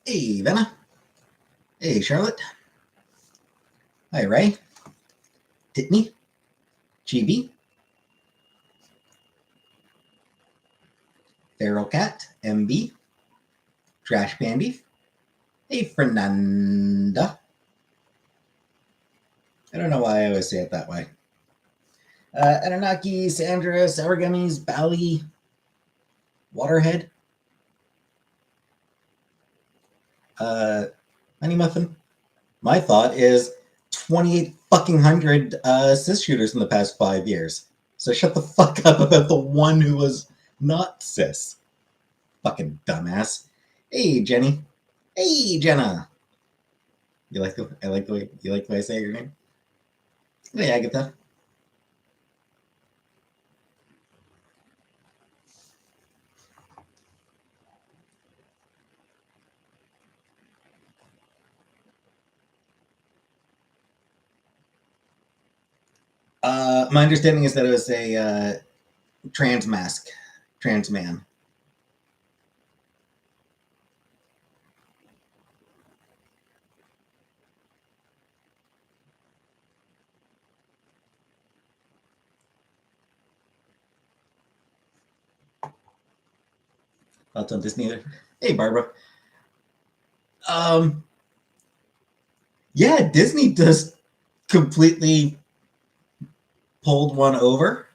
Hey, Venna. Hey, Charlotte. Hi, Ray. Titney. Chibi. Feral Cat. MB. Trash Pandy. Hey, Fernanda. I don't know why I always say it that way. Anunnaki, Sandra, Sour Gummies, Bally, Waterhead. Honey Muffin. My thought is 28 fucking hundred cis shooters in the past 5 years. So shut the fuck up about the one who was not cis. Fucking dumbass. Hey, Jenny. Hey, Jenna. You like the I like the way you like the way I say your name? Hey, Agatha. My understanding is that it was a trans mask, trans man. Thoughts on Disney? Either? Hey, Barbara. Um, yeah, Disney just completely pulled one over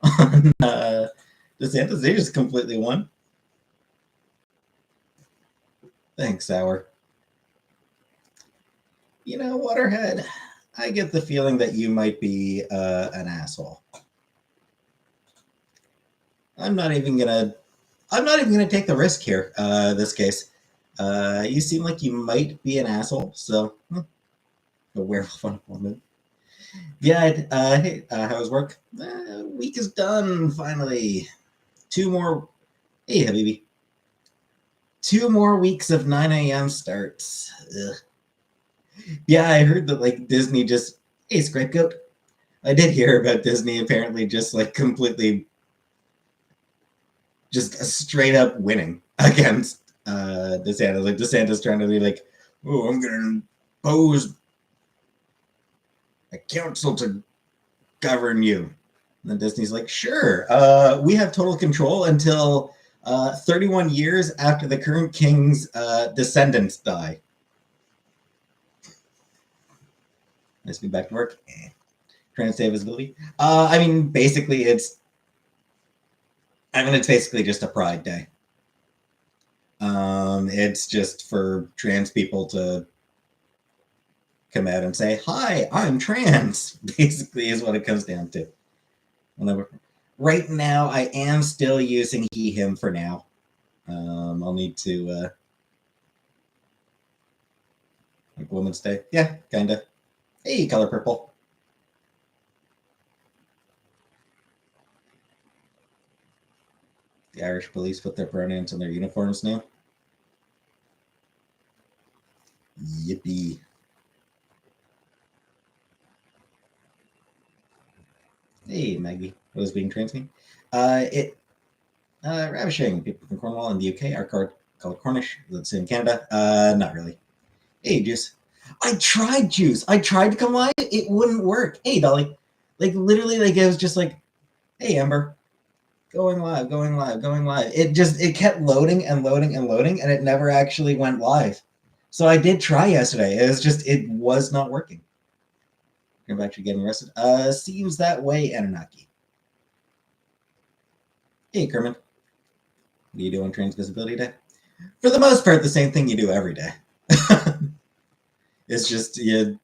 on DeSantis. They just completely won. Thanks, Sour. You know, Waterhead, I get the feeling that you might be an asshole. I'm not even gonna. I'm not even gonna take the risk here. This case, you seem like you might be an asshole. So, a werewolf on a woman. Yeah. Hey, how's work? Week is done finally. Two more. Hey, Habibi. 2 more weeks of 9 a.m. starts. Ugh. Yeah, I heard that like Disney just. Hey, Scriptgoat. I did hear about Disney apparently just like completely just straight up winning against DeSantis. Like DeSantis trying to be like, oh, I'm going to impose a council to govern you. And then Disney's like, sure, we have total control until 31 years after the current king's descendants die. Nice to be back to work. Trying to save visibility. I mean, basically, it's basically just a Pride Day. It's just for trans people to come out and say, "Hi, I'm trans." Basically, is what it comes down to. Whenever, right now, I am still using he/him for now. I'll need to like Women's Day. Yeah, kinda. Hey, color purple. The Irish police put their pronouns in their uniforms now. Yippee. Hey, Maggie. What is being trans mean? It ravishing. People from Cornwall in the UK are called Cornish. That's in Canada. Not really. Hey, Juice. I tried Juice. I tried to come live. It wouldn't work. Hey, Dolly. Like literally, like it was just like, hey, Amber, going live, going live, going live. It kept loading and loading and loading, and it never actually went live. So I did try yesterday. It was not working. I'm actually getting arrested. Seems that way, Anunnaki. Hey, Kermit. What do you do on Trans Visibility Day? For the most part, the same thing you do every day. It's just you.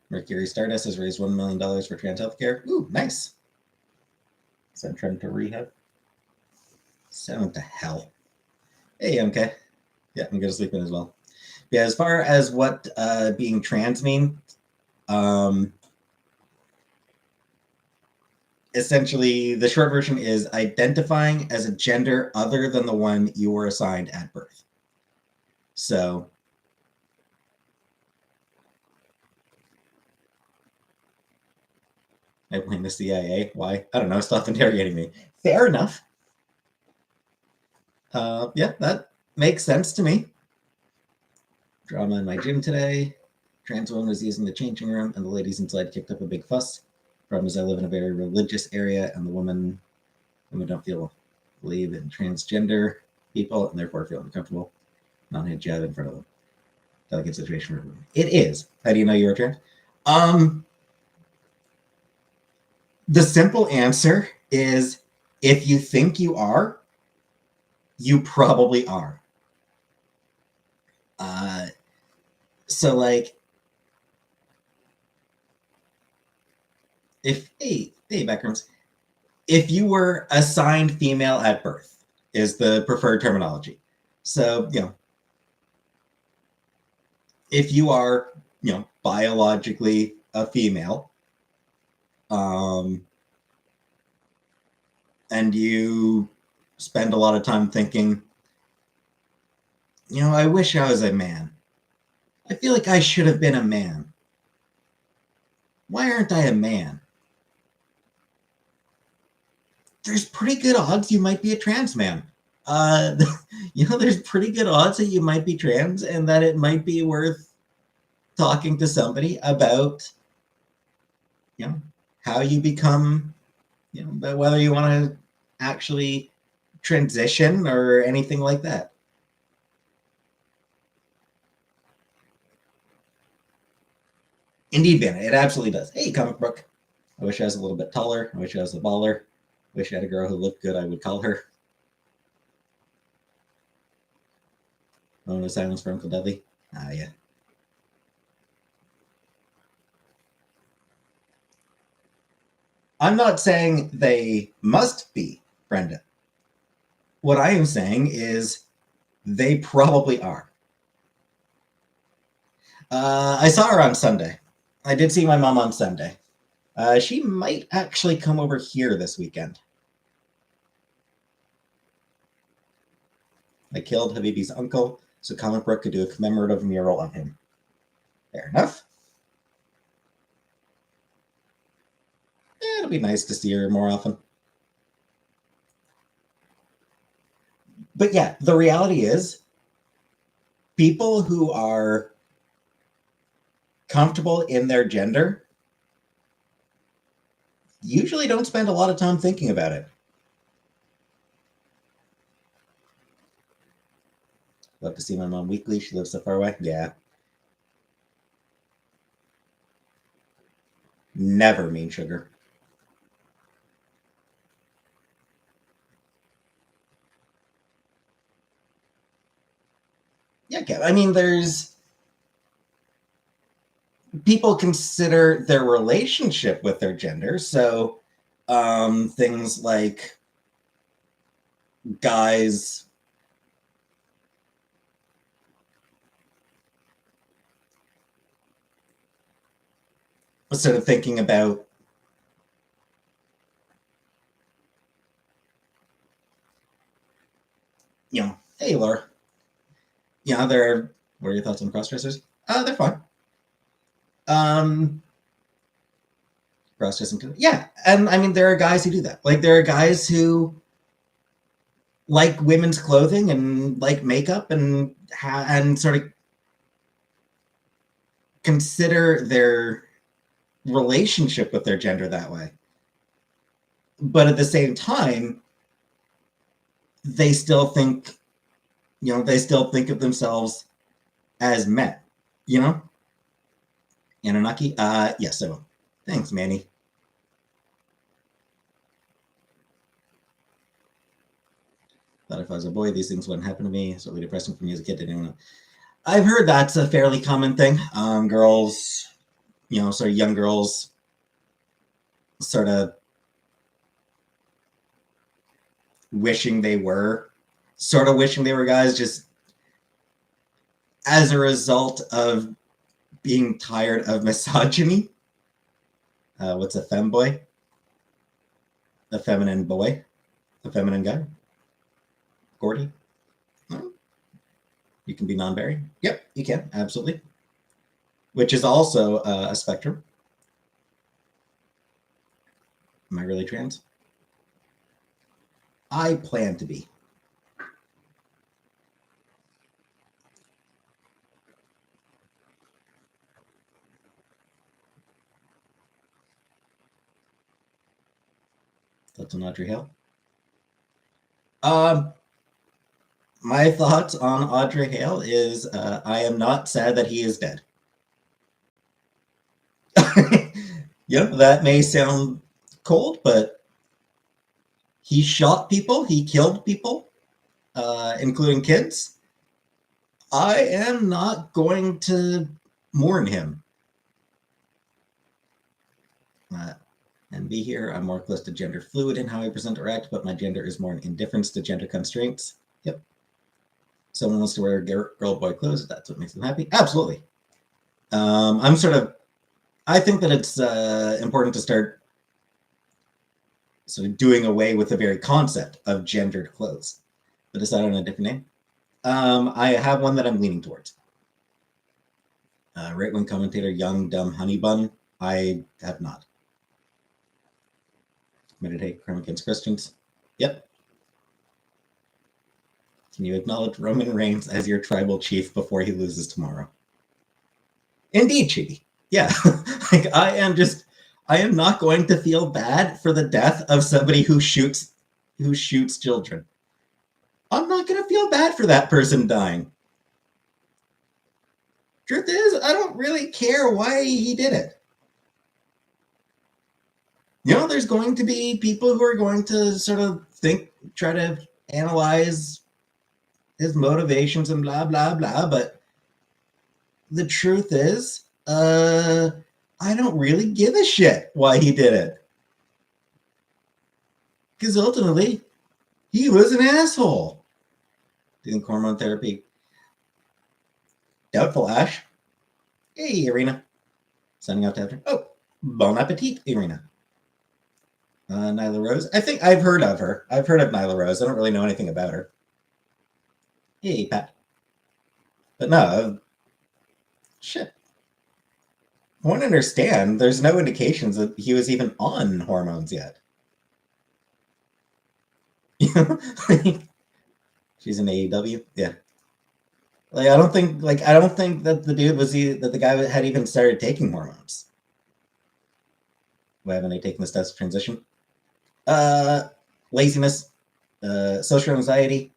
Mercury Stardust has raised $1 million for trans healthcare. Ooh, nice. Send Trent to rehab. Send him to hell. Hey, MK. Yeah, I'm gonna sleep in as well. Yeah, as far as what being trans mean, essentially the short version is identifying as a gender other than the one you were assigned at birth. So I blame the CIA. Why? I don't know. Stop interrogating me. fair enough. Yeah, that makes sense to me. Drama in my gym today. Trans woman was using the changing room, and the ladies inside kicked up a big fuss. Problem is, I live in a very religious area, and the women don't believe in transgender people, and therefore feel uncomfortable not hijab in front of them. Delicate situation for women. It is. How do you know you're trans? The simple answer is if you think you are, you probably are. So like, if hey backrooms, if you were assigned female at birth is the preferred terminology. So, if you are, biologically a female, and you spend a lot of time thinking, I wish I was a man. I feel like I should have been a man. Why aren't I a man? There's pretty good odds you might be a trans man. There's pretty good odds that you might be trans and that it might be worth talking to somebody about, how you become, whether you want to actually transition or anything like that. Indeed, Vanna, it absolutely does. Hey, comic book. I wish I was a little bit taller. I wish I was a baller. I wish I had a girl who looked good, I would call her. Oh, no silence for Uncle Dudley. Ah, yeah. I'm not saying they must be, Brenda. What I am saying is they probably are. I saw her on Sunday. I did see my mom on Sunday. She might actually come over here this weekend. I killed Habibi's uncle, so Comic Book could do a commemorative mural on him. Fair enough. It'll be nice to see her more often. But yeah, the reality is people who are comfortable in their gender usually don't spend a lot of time thinking about it. Love to see my mom weekly. She lives so far away. Yeah. Never mean sugar. Yeah, I mean, there's people consider their relationship with their gender. So things like guys sort of thinking about hey Laura, what are your thoughts on cross-dressers? They're fine. Cross-dressing, yeah, and I mean there are guys who do that. Like there are guys who like women's clothing and like makeup and sort of consider their relationship with their gender that way. But at the same time, they still think, they still think of themselves as men, Anunnaki? Yes, I will. Thanks, Manny. Thought if I was a boy, these things wouldn't happen to me. It's really depressing for me as a kid. Didn't know. I've heard that's a fairly common thing. Girls, sort of young girls, sort of wishing they were guys, just as a result of being tired of misogyny. What's a femboy? A feminine boy? A feminine guy? Gordy? No? You can be non-binary? Yep, you can, absolutely. Which is also a spectrum. Am I really trans? I plan to be. That's an Audrey Hale. Um, my thoughts on Audrey Hale is I am not sad that he is dead. That may sound cold, but he shot people, he killed people, including kids. I am not going to mourn him. Uh, and be here, I'm more close to gender fluid in how I present or act, but my gender is more an indifference to gender constraints. Yep. Someone wants to wear girl boy clothes, that's what makes them happy. Absolutely. I think that it's important to start sort of doing away with the very concept of gendered clothes. But decide on a different name. I have one that I'm leaning towards. Right wing commentator, young, dumb honey bun. I have not. Committed hate crime against Christians. Yep. Can you acknowledge Roman Reigns as your tribal chief before he loses tomorrow? Indeed, Chidi. Yeah. Like I am not going to feel bad for the death of somebody who shoots children. I'm not going to feel bad for that person dying. Truth is, I don't really care why he did it. There's going to be people who are going to sort of try to analyze his motivations and blah, blah, blah. But the truth is, I don't really give a shit why he did it. Because ultimately, he was an asshole. Doing hormone therapy. Doubtful Ash. Hey, Irina. Signing out to after. Oh, bon appetit, Irina. Nyla Rose. I think I've heard of her. I've heard of Nyla Rose. I don't really know anything about her. Hey, Pat. But no, shit. I want to understand. There's no indications that he was even on hormones yet. She's in AEW. Yeah. I don't think that the dude that the guy had even started taking hormones. Why haven't they taken the steps of transition? Laziness, social anxiety,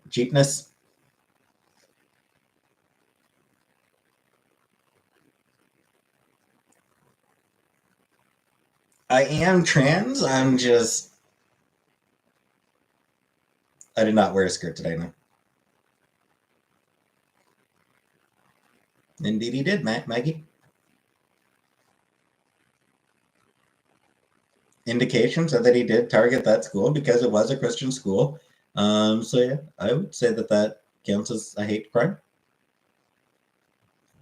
cheapness. I am trans. I did not wear a skirt today, no. Indeed he did, Maggie. Indications are that he did target that school because it was a Christian school. So yeah, I would say that counts as a hate crime.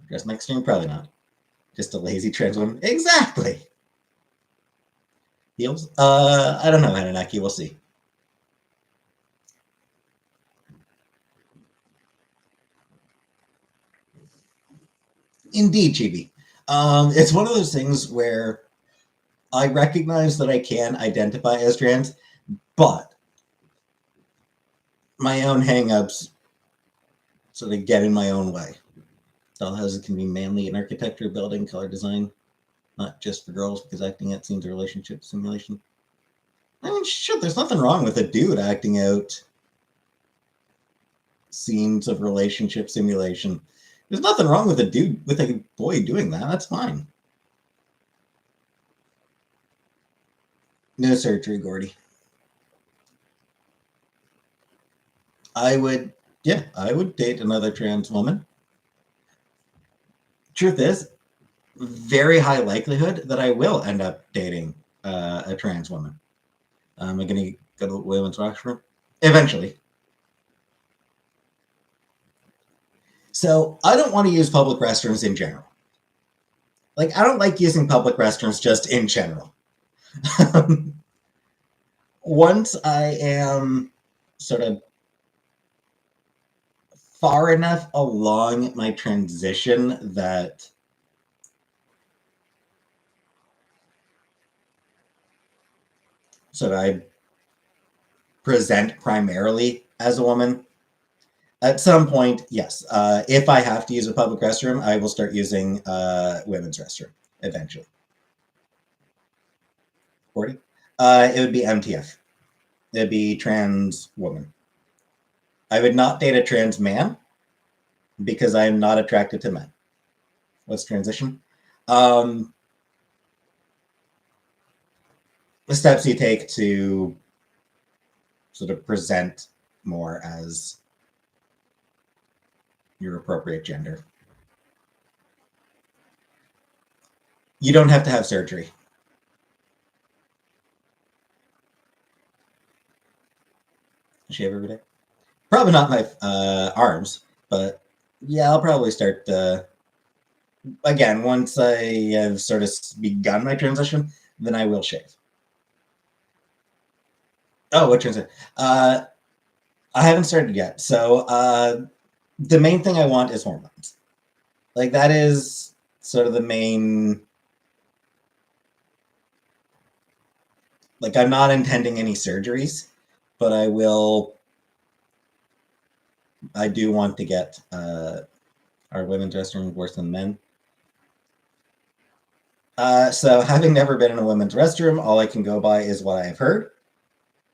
Dress next to him, probably not. Just a lazy trans woman. Exactly. Heels? I don't know, Hananaki. We'll see. Indeed, Chibi. It's one of those things where I recognize that I can identify as trans, but my own hangups sort of get in my own way. Dollhouses can be manly in architecture, building, color design, not just for girls because acting out scenes of relationship simulation. I mean, shit, there's nothing wrong with a dude acting out scenes of relationship simulation. There's nothing wrong with a boy doing that. That's fine. No surgery, Gordy. I would date another trans woman. Truth is, very high likelihood that I will end up dating a trans woman. Am I going to go to women's washroom? Eventually. So I don't want to use public restrooms in general. I don't like using public restrooms just in general. Once I am sort of far enough along my transition that so that I present primarily as a woman. At some point, yes. If I have to use a public restroom, I will start using women's restroom eventually. 40? It would be MTF. It'd be trans woman. I would not date a trans man because I am not attracted to men. What's transition? The steps you take to sort of present more as your appropriate gender. You don't have to have surgery. Shave every day? Probably not my arms, but yeah, I'll probably start again once I have sort of begun my transition. Then I will shave. Oh, what transition? I haven't started yet. So the main thing I want is hormones. Like that is sort of the main. Like I'm not intending any surgeries, but I will. I do want to get our women's restroom worse than men. So having never been in a women's restroom, all I can go by is what I have heard.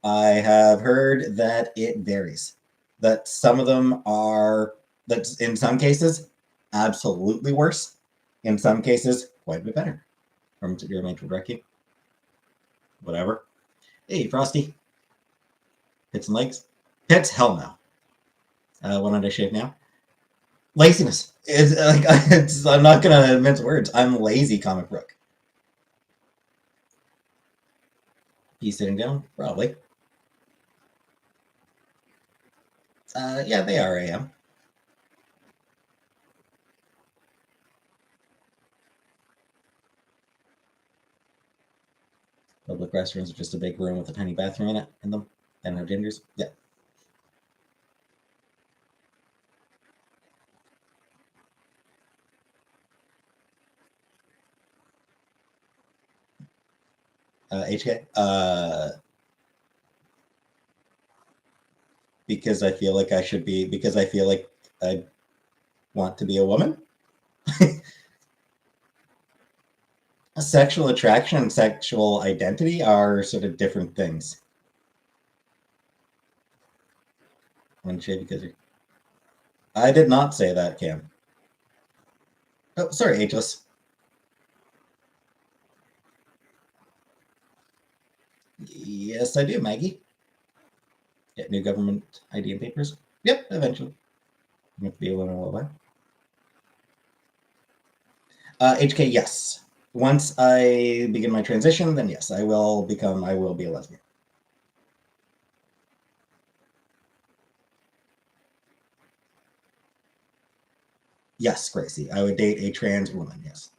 I have heard that it varies. That some of them are that in some cases absolutely worse. In some cases, quite a bit better. From your mental wrecking. Whatever. Hey, Frosty. Pits and legs. Pits, hell no. When I shave now? Laziness. I'm not gonna mince words. I'm lazy, comic book. He's sitting down? Probably. Yeah, they are AM. Public restrooms are just a big room with a tiny bathroom in them. They don't have genders. Yeah. HK. Because I feel like I should be. Because I feel like I want to be a woman. Sexual attraction and sexual identity are sort of different things. Because I did not say that, Cam. Oh, sorry, ageless. Yes, I do, Maggie. Get new government ID and papers. Yep, eventually. I'm going to be a woman while HK, yes. Once I begin my transition, then yes, I will be a lesbian. Yes, Gracie. I would date a trans woman, yes.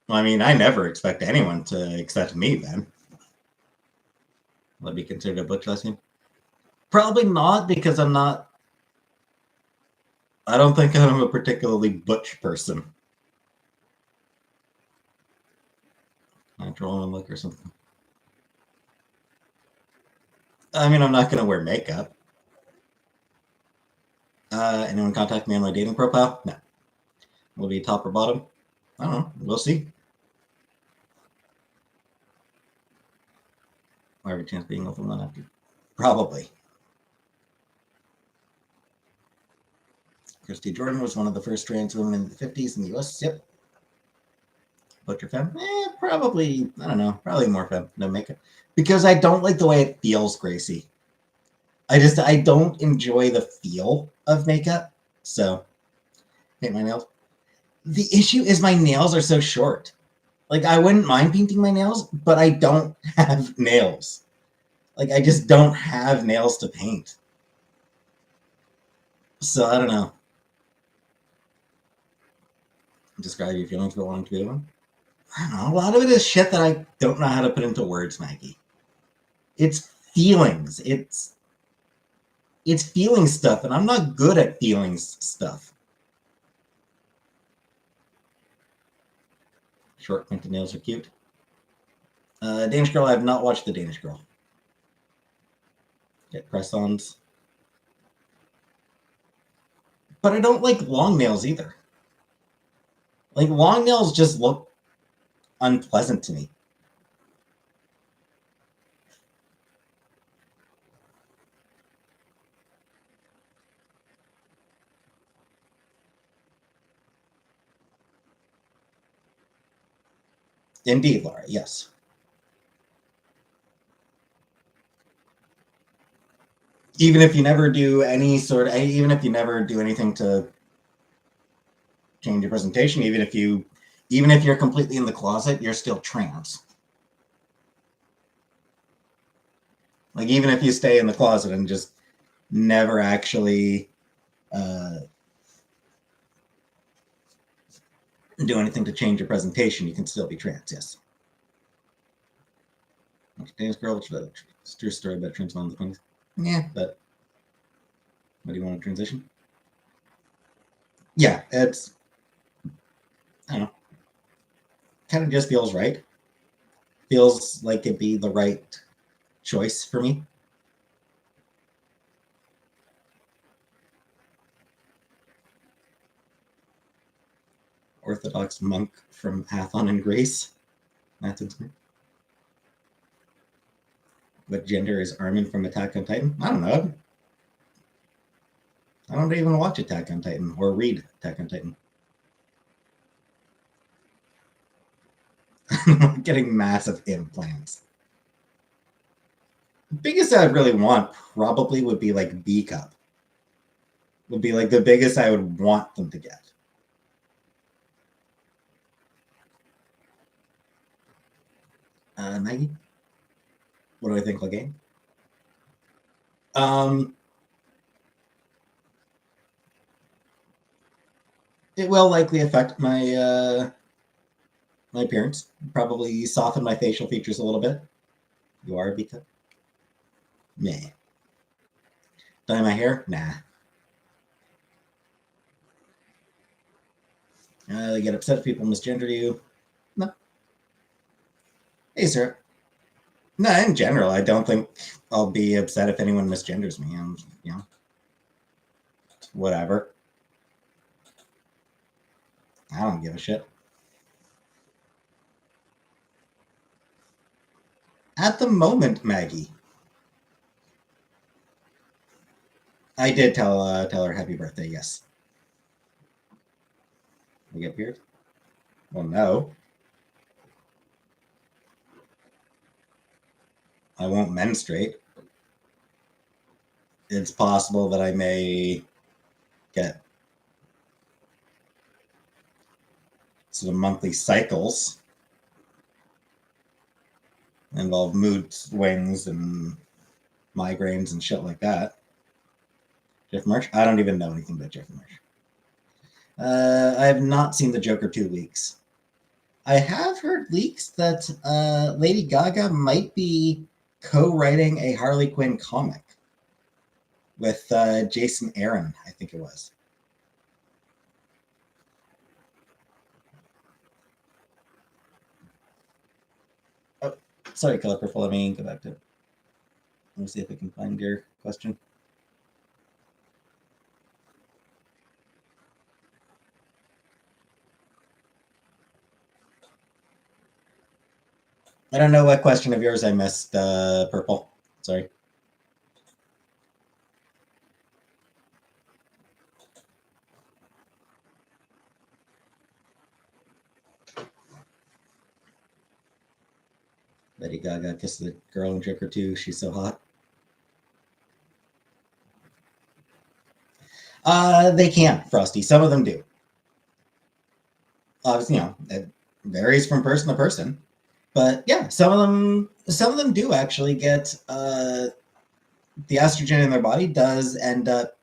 Well, I mean, I never expect anyone to accept me then. Will I be considered a butch lesbian? Probably not, because I'm not. I don't think I'm a particularly butch person. Natural look or something. I mean, I'm not going to wear makeup. Anyone contact me on my dating profile? No. Will it be top or bottom? I don't know. We'll see. I have a chance being with one after. Probably. Christy Jordan was one of the first trans women in the 50s in the US. Yep. Butcher femme? Probably. I don't know. Probably more femme. No makeup. Because I don't like the way it feels, Gracie. I don't enjoy the feel of makeup. So, paint my nails. The issue is my nails are so short. Like, I wouldn't mind painting my nails, but I don't have nails. Like, I just don't have nails to paint. So, I don't know. Describe your feelings about wanting to be one. I don't know. A lot of it is shit that I don't know how to put into words, Maggie. It's feelings. It's feeling stuff, and I'm not good at feelings stuff. Short pointed nails are cute. Danish Girl, I have not watched the Danish Girl. Get press-ons. But I don't like long nails either. Like, long nails just look unpleasant to me. Indeed, Laura, yes. Even if you never do any sort of, even if you never do anything to change your presentation, even if you're completely in the closet, you're still trans. Like, even if you stay in the closet and just never actually do anything to change your presentation, you can still be trans, yes. Danish Girl, which is a true story about trans men in the 20s. Yeah, but what do you want to transition? Yeah, it's, I don't know, kind of just feels right. Feels like it'd be the right choice for me. Orthodox monk from Athon in Greece. Athens. What gender is Armin from Attack on Titan? I don't know. I don't even watch Attack on Titan or read Attack on Titan. I'm getting massive implants. The biggest I'd really want probably would be like B cup. Would be like the biggest I would want them to get. Maggie, what do I think, Legane? It will likely affect my my appearance. Probably soften my facial features a little bit. You are a B cup? Meh. Dye my hair? Nah. They get upset if people misgender you. No. Hey, sir. No, in general, I don't think I'll be upset if anyone misgenders me. You know, whatever. I don't give a shit. At the moment, Maggie, I did tell her happy birthday. Yes. We get beard? Well, no. I won't menstruate. It's possible that I may get sort of monthly cycles, involve mood swings and migraines and shit like that. Jeff Marsh? I don't even know anything about Jeff Marsh. I have not seen the Joker 2 leaks. I have heard leaks that Lady Gaga might be co-writing a Harley Quinn comic with Jason Aaron, I think it was. Oh, sorry, Color Purple. Let me go back to it. Let me see if I can find your question. I don't know what question of yours I missed, Purple. Sorry. Lady Gaga kissed the girl in Joker 2. She's so hot. They can, Frosty. Some of them do. Obviously, it varies from person to person. But yeah, some of them do actually get the estrogen in their body does end up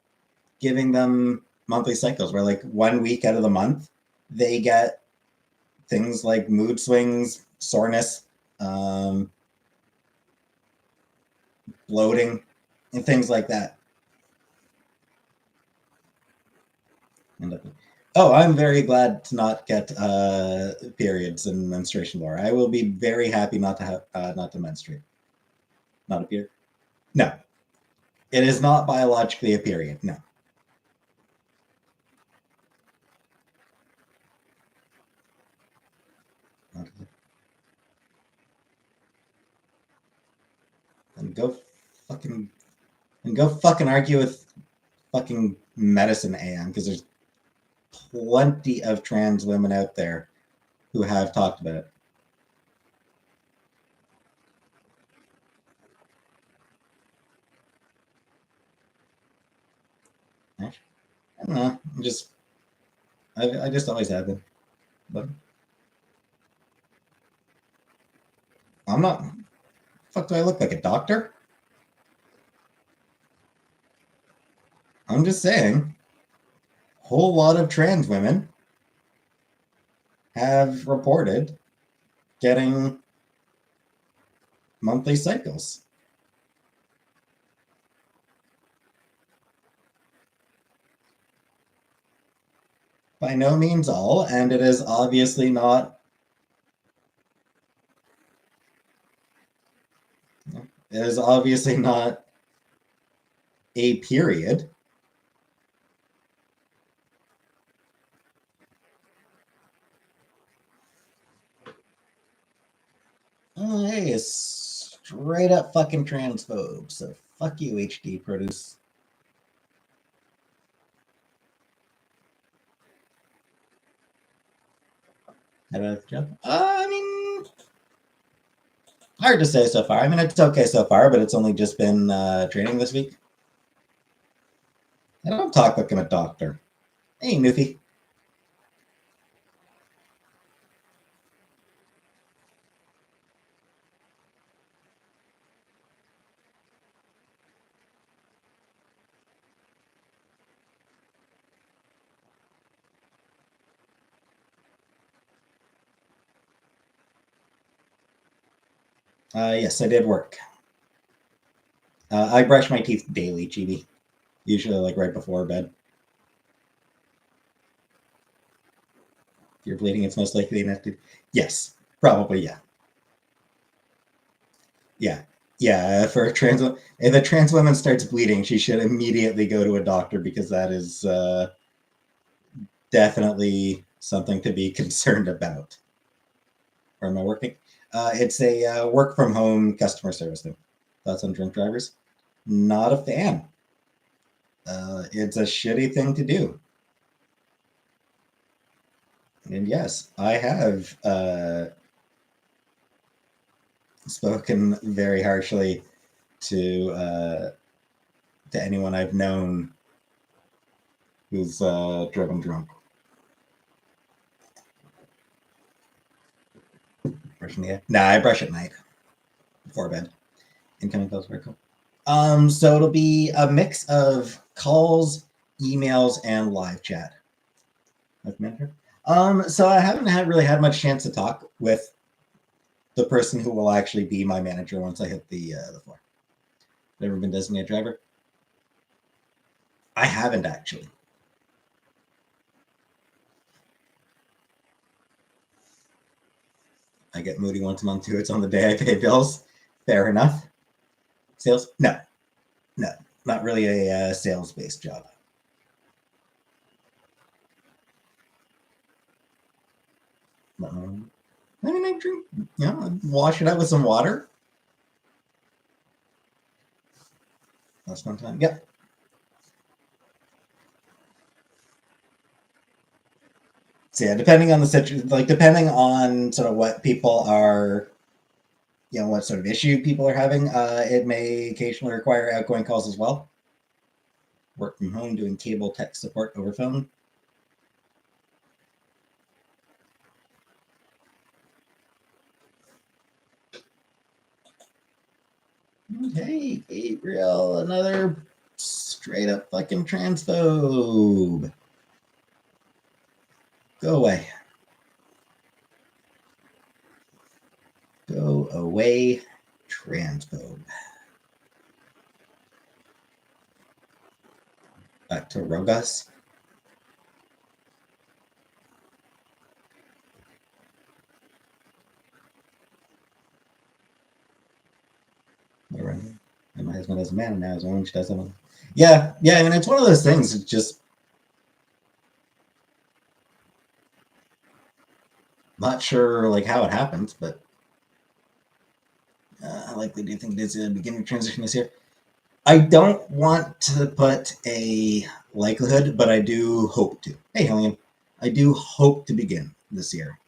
giving them monthly cycles where like 1 week out of the month they get things like mood swings, soreness, bloating, and things like that. Oh, I'm very glad to not get periods and menstruation, Laura. I will be very happy not to have not to menstruate. Not a period. No, it is not biologically a period. No. And fucking go fucking argue with fucking medicine, AM, because there's plenty of trans women out there who have talked about it. I don't know. I just always have been. But I'm not. Fuck, do I look like a doctor? I'm just saying. Whole lot of trans women have reported getting monthly cycles. By no means all, and it is obviously not. It is obviously not a period. Oh, hey, it's straight up fucking transphobe. So fuck you, HD Produce. I mean, hard to say so far. I mean, it's okay so far, but it's only just been training this week. I don't talk like I'm a doctor. Hey, Newfie. Yes, I did work. I brush my teeth daily, Chibi. Usually, like right before bed. If you're bleeding, it's most likely connected. Yes, probably, yeah. Yeah. Yeah, for a trans, if a trans woman starts bleeding, she should immediately go to a doctor because that is definitely something to be concerned about. Where am I working? It's a work from home customer service thing. Thoughts on drunk drivers? Not a fan. It's a shitty thing to do. And yes, I have spoken very harshly to anyone I've known who's driven drunk. Brushing the Nah, I brush at night before bed. Incoming calls very cool. So it'll be a mix of calls, emails, and live chat. So I haven't really had much chance to talk with the person who will actually be my manager once I hit the floor. Never been designated driver. I haven't actually. I get moody once a month too. It's on the day I pay bills. Fair enough. Sales? No, not really a sales-based job. I mean, I drink, wash it out with some water. That's one time. Yep. So yeah, depending on the situation, like depending on sort of what people are, what sort of issue people are having, it may occasionally require outgoing calls as well. Work from home, doing cable tech support over phone. Hey, Gabriel, another straight up fucking transphobe. Go away. Go away, transphobe. Back to Rogas. And my husband has a man, and now his orange does something. Yeah, I mean, it's one of those things. It's just not sure like how it happens, but I likely do think it is a beginning transition this year. I don't want to put a likelihood, but I do hope to. Hey, Helene, I do hope to begin this year.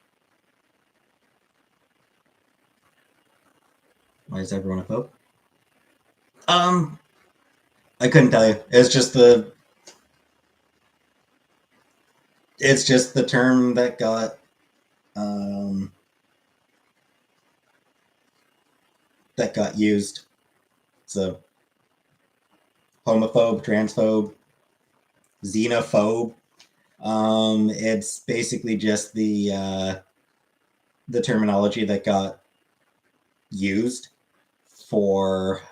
Why does everyone have hope? I couldn't tell you. It's just the term that got um, used. So homophobe, transphobe, xenophobe. It's basically just the terminology that got used for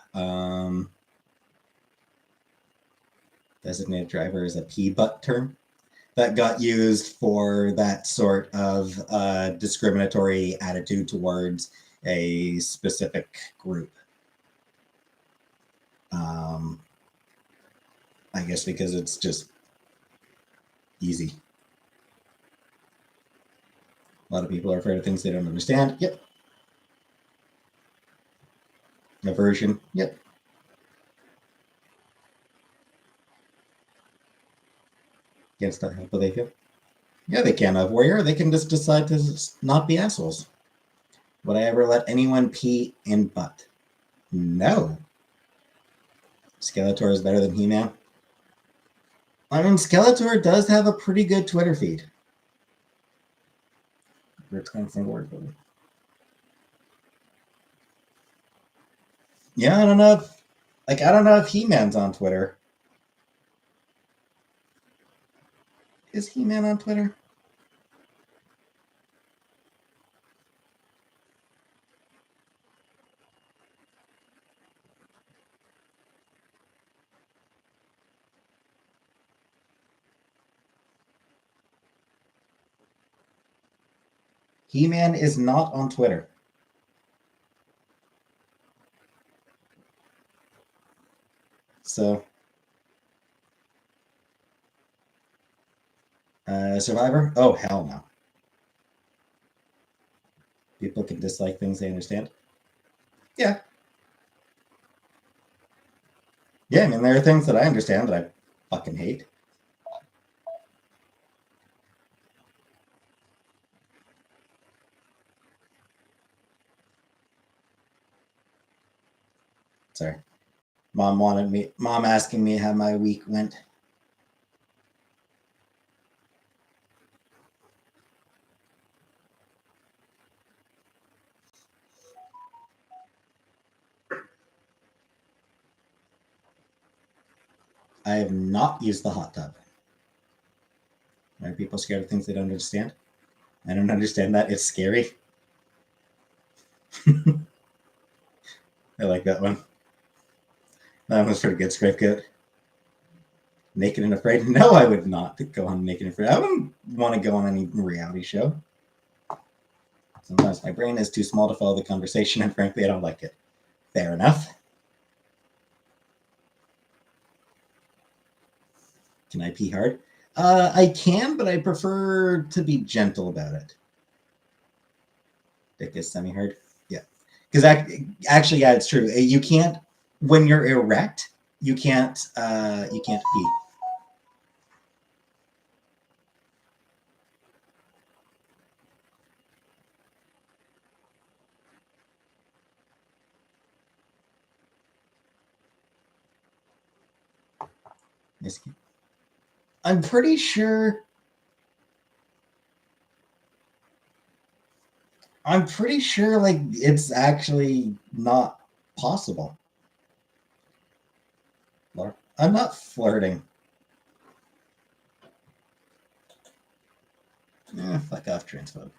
designated driver is a P-butt term that got used for that sort of discriminatory attitude towards a specific group. I guess because it's just easy. A lot of people are afraid of things they don't understand. Yep. Aversion. Yep. Against that, how they feel. Yeah, they can have warrior. They can just decide to not be assholes. Would I ever let anyone pee in butt? No. Skeletor is better than He-Man. I mean, Skeletor does have a pretty good Twitter feed. Yeah, I don't know. I don't know if He-Man's on Twitter. Is He-Man on Twitter? He-Man is not on Twitter. So, Survivor? Oh, hell no. People can dislike things they understand. Yeah. Yeah, I mean, there are things that I understand that I fucking hate. Sorry. Mom asking me how my week went. I have not used the hot tub. Are people scared of things they don't understand? I don't understand that. It's scary. I like that one. That was pretty good, Scriptgoat. Naked and Afraid? No, I would not go on Naked and Afraid. I wouldn't want to go on any reality show. Sometimes my brain is too small to follow the conversation, and frankly, I don't like it. Fair enough. Can I pee hard? I can, but I prefer to be gentle about it. Dick is semi-hard. Yeah, because actually, yeah, it's true. You can't when you're erect. You can't pee. I'm pretty sure. I'm pretty sure, like, it's actually not possible. I'm not flirting. Fuck off, transphobe.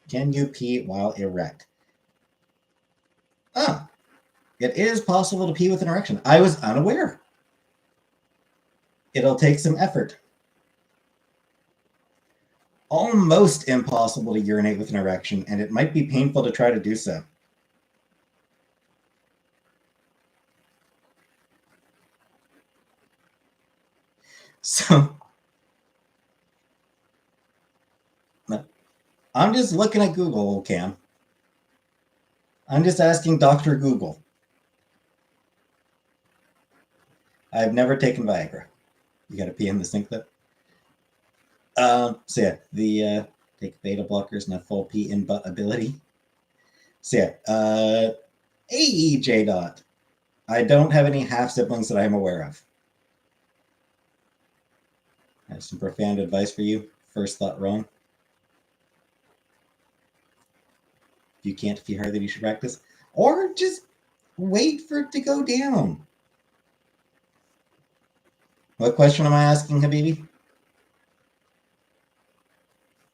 Can you pee while erect? Ah, it is possible to pee with an erection. I was unaware. It'll take some effort. Almost impossible to urinate with an erection, and it might be painful to try to do so. So, I'm just looking at Google, Cam. I'm just asking Dr. Google. I've never taken Viagra. You got to pee in the sink though. So yeah, the take beta blockers and have full pee in butt ability. So yeah, AEJ dot. I don't have any half siblings that I'm aware of. I have some profound advice for you. First thought wrong. If you can't pee harder, you should practice. Or just wait for it to go down. What question am I asking, Habibi?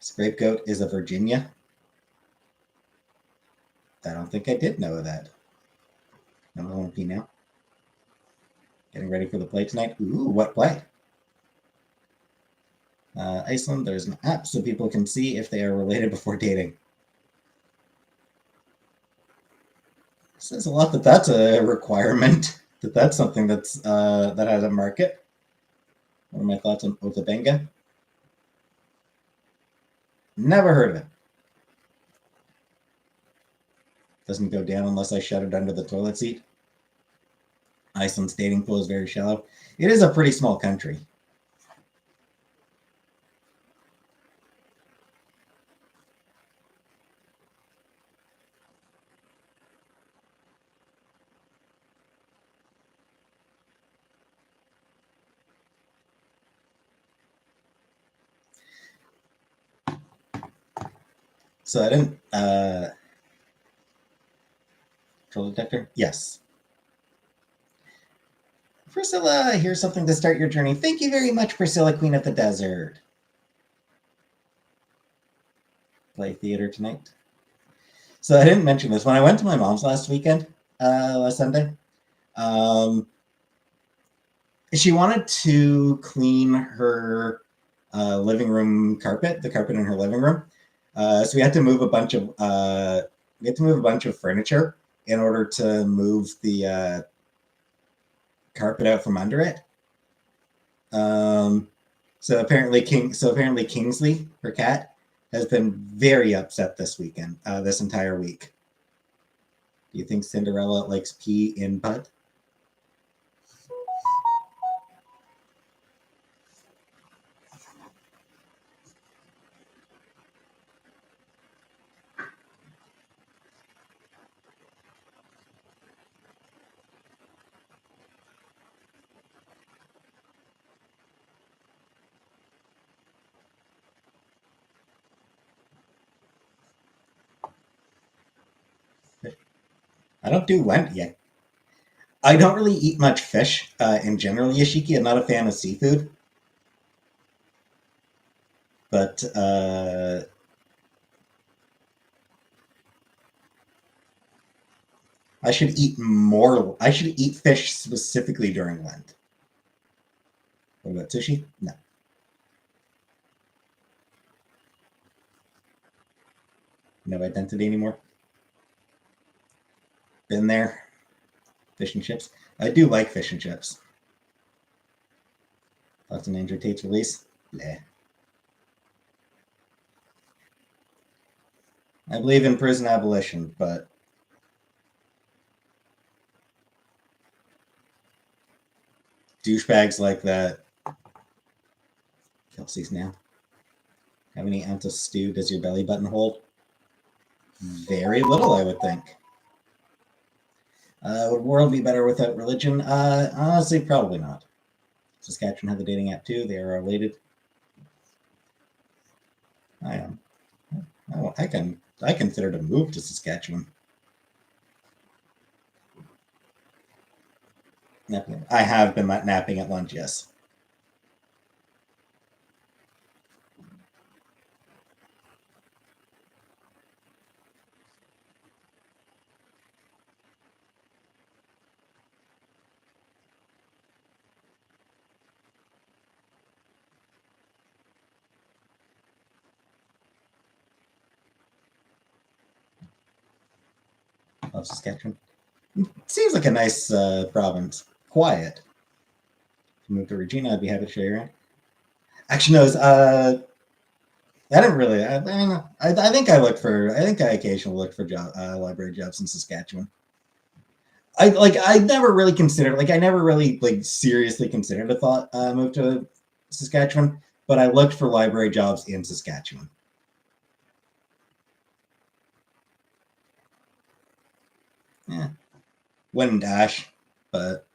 Scapegoat is a Virginia. I don't think I did know that. I'm going to pee now. Getting ready for the play tonight. Ooh, what play? Iceland, there's an app so people can see if they are related before dating. Says a lot that that's a requirement. That's something that's that has a market. What are my thoughts on Othabenga? Never heard of it. Doesn't go down unless I shut it under the toilet seat. Iceland's dating pool is very shallow. It is a pretty small country. So I didn't troll detector? Yes. Priscilla, here's something to start your journey. Thank you very much, Priscilla, Queen of the Desert. Play theater tonight. So I didn't mention this. When I went to my mom's last weekend, last Sunday, she wanted to clean her living room carpet, the carpet in her living room. So we had to move a bunch of furniture in order to move the carpet out from under it. So apparently Kingsley, her cat, has been very upset this weekend, this entire week. Do you think Cinderella likes pee in butt? I don't do Wendy yet. I don't really eat much fish in general, Yashiki. I'm not a fan of seafood. But I should eat more. I should eat fish specifically during Lent. What about sushi? No. No identity anymore. Been there. Fish and chips. I do like fish and chips. Thoughts on Andrew Tate's release? Bleh. I believe in prison abolition, but douchebags like that. Kelsey's now. How many ounces of stew does your belly button hold? Very little, I would think. Would the world be better without religion? Honestly, probably not. Saskatchewan had the dating app too. They are related. I am. I consider to move to Saskatchewan. Napping. I have been napping at lunch, yes. Love Saskatchewan. Seems like a nice province. Quiet. If you move to Regina, I'd be happy to show you around. Actually, no. I didn't really. I think I look for. I think I occasionally look for library jobs in Saskatchewan. I never really considered. I never really seriously considered a thought move to Saskatchewan, but I looked for library jobs in Saskatchewan. Yeah, wouldn't dash, but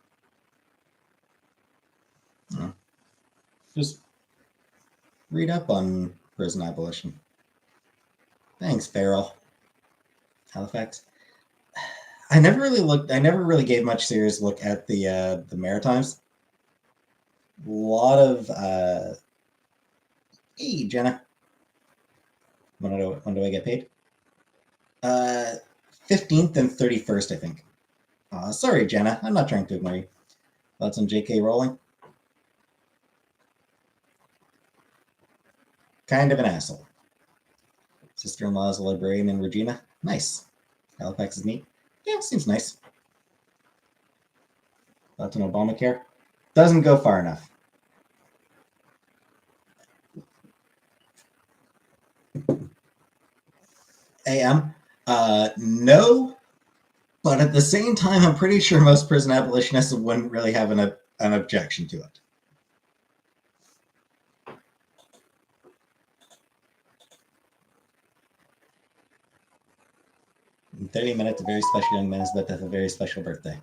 just read up on prison abolition. Thanks, Farrell. Halifax. I never really looked. I never really gave much serious look at the Maritimes. A lot of hey Jenna, when do I get paid? 15th and 31st, I think. Sorry, Jenna. I'm not trying to ignore you. Thoughts on J.K. Rowling? Kind of an asshole. Sister-in-law is a librarian in Regina. Nice. Halifax is neat. Yeah, seems nice. Thoughts on Obamacare? Doesn't go far enough. AM? No, but at the same time, I'm pretty sure most prison abolitionists wouldn't really have an objection to it. In 30 minutes, a very special young man is about to have a very special birthday.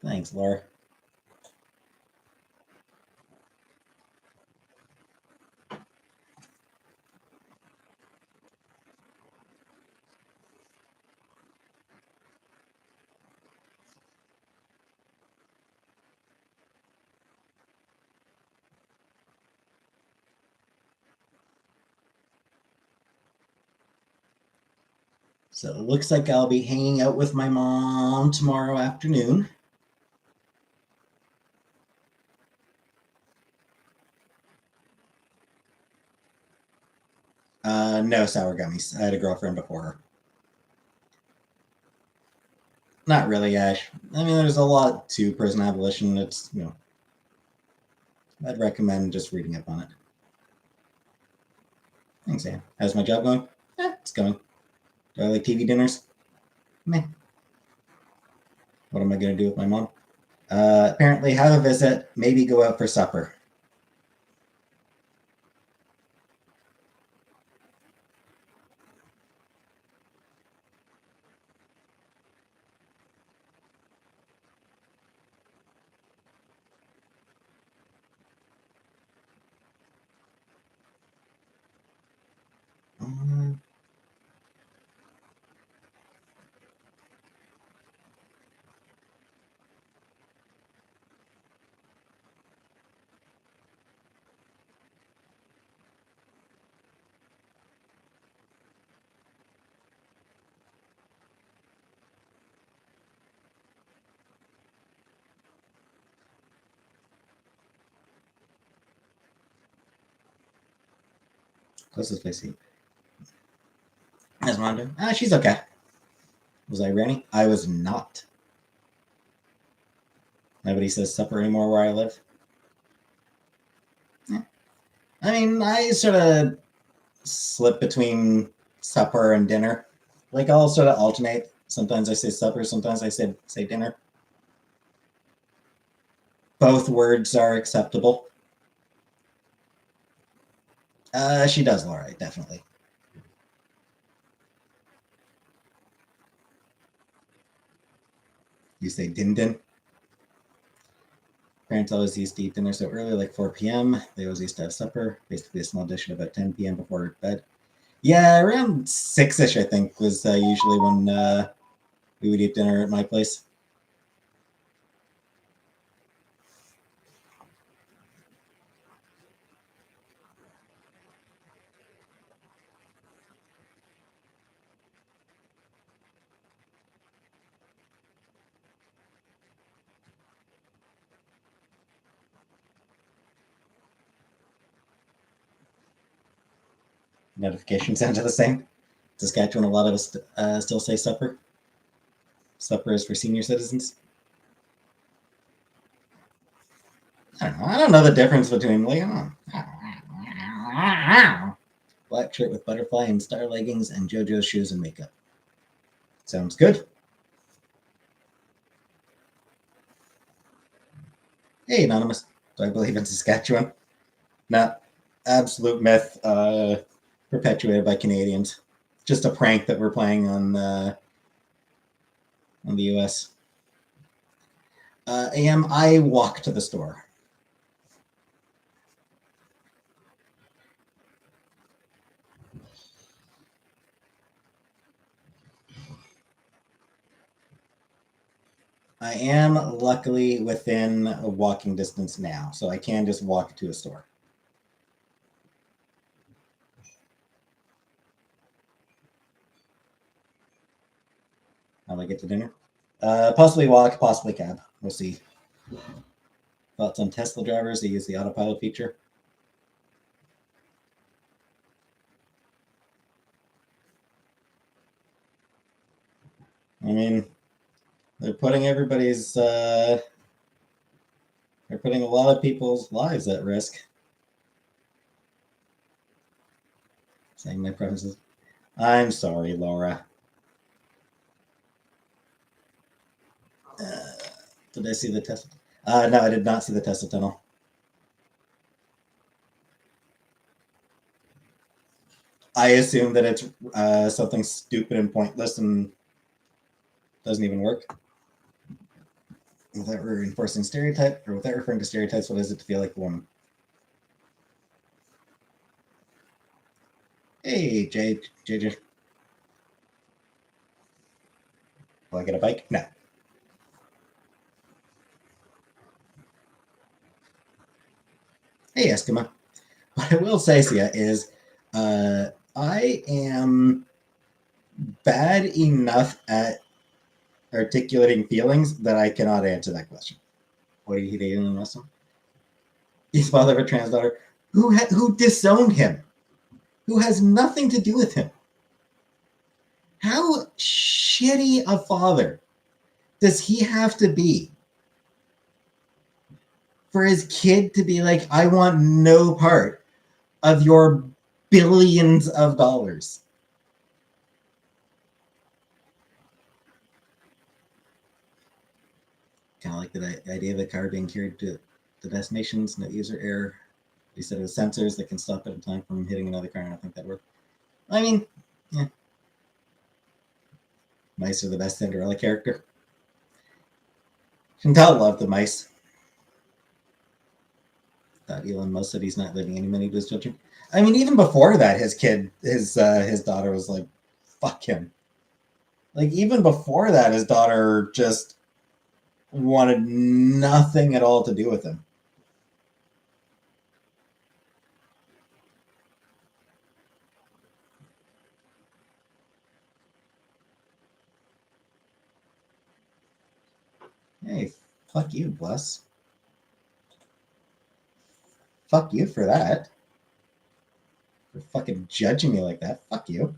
Thanks, Laura. So it looks like I'll be hanging out with my mom tomorrow afternoon. No sour gummies. I had a girlfriend before her. Not really, Ash. I mean, there's a lot to prison abolition. It's, I'd recommend just reading up on it. Thanks, Anne. How's my job going? It's going. Do I like TV dinners? Meh. What am I going to do with my mom? Apparently have a visit, maybe go out for supper. Closest place to eat. How's mom doing? She's okay. Was I ready? I was not. Nobody says supper anymore where I live. Yeah. I mean, I sort of slip between supper and dinner. I'll sort of alternate. Sometimes I say supper, sometimes I say dinner. Both words are acceptable. She does all right, definitely. You say din din. Parents always used to eat dinner so early, like 4 p.m. They always used to have supper, basically a small dish at about 10 p.m. before bed. Yeah, around 6-ish, I think, was usually when we would eat dinner at my place. Notification sounds are the same. Saskatchewan, a lot of us still say supper. Supper is for senior citizens. I don't know the difference between like black shirt with butterfly and star leggings and JoJo's shoes and makeup. Sounds good. Hey, Anonymous. Do I believe in Saskatchewan? No. Absolute myth perpetuated by Canadians. Just a prank that we're playing on the US. AM, I walk to the store. I am luckily within a walking distance now, so I can just walk to a store. How do I get to dinner? Possibly walk, possibly cab. We'll see. Thoughts on Tesla drivers that use the autopilot feature? I mean, they're putting everybody's they're putting a lot of people's lives at risk. Saying my preferences. I'm sorry, Laura. Did I see the Tesla? No, I did not see the Tesla tunnel. I assume that it's something stupid and pointless and doesn't even work. Without reinforcing stereotype, or without referring to stereotypes, what is it to feel like a woman? Hey, JJ. Will I get a bike? No. Hey, Eskimo. What I will say, Sia, is I am bad enough at articulating feelings that I cannot answer that question. What are you dating in Russell? He's father of a trans daughter who disowned him, who has nothing to do with him. How shitty a father does he have to be for his kid to be like, I want no part of your billions of dollars? Kind of like the idea of the car being carried to the destinations, no user error. They said it was sensors that can stop it in time from hitting another car, and I think that worked. I mean, yeah. Mice are the best Cinderella character. Chantal loved the mice. Thought Elon Musk said he's not leaving any money to his children. I mean, even before that, his daughter was like, fuck him. Like, even before that, his daughter just wanted nothing at all to do with him. Hey, fuck you, Bless. Fuck you for that. For fucking judging me like that. Fuck you.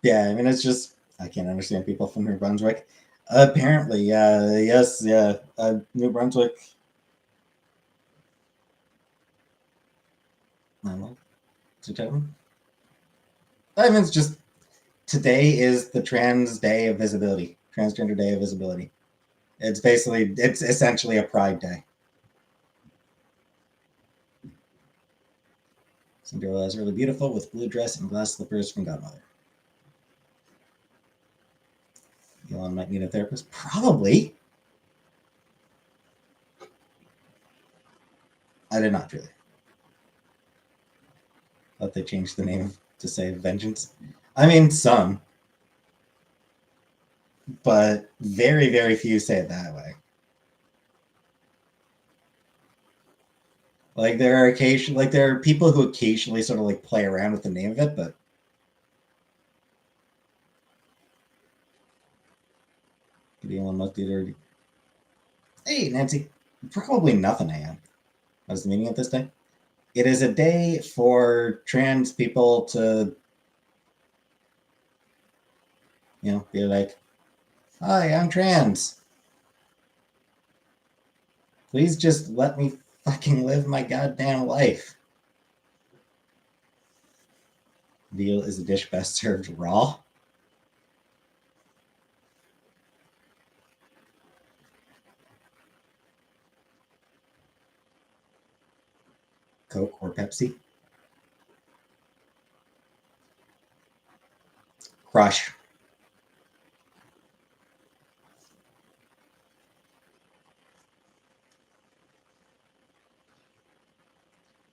Yeah, I mean, it's just, I can't understand people from New Brunswick. Apparently, yes, yeah. New Brunswick. I don't know. I mean, it's just, today is the trans day of visibility, transgender day of visibility. It's essentially a pride day. Cinderella is really beautiful with blue dress and glass slippers from Godmother. Elon might need a therapist. Probably. I did not really. Thought they changed the name to say Vengeance. I mean, some. But very, very few say it that way. Like there are people who occasionally sort of like play around with the name of it, but Elon Musk dirty. Hey, Nancy. Probably nothing, I am. What is the meaning of this day? It is a day for trans people to, be like, hi, I'm trans. Please just let me fucking live my goddamn life. Veal is a dish best served raw. Coke or Pepsi? Crush.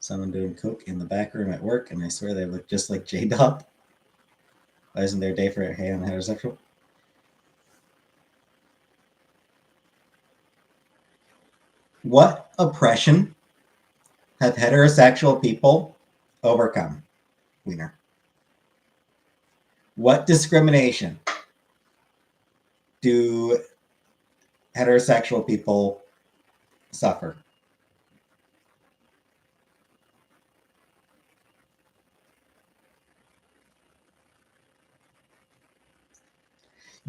Someone doing Coke in the back room at work, and I swear they look just like J-Dog. Why isn't there a day for hey, I'm heterosexual? What oppression have heterosexual people overcome? Wiener. What discrimination do heterosexual people suffer?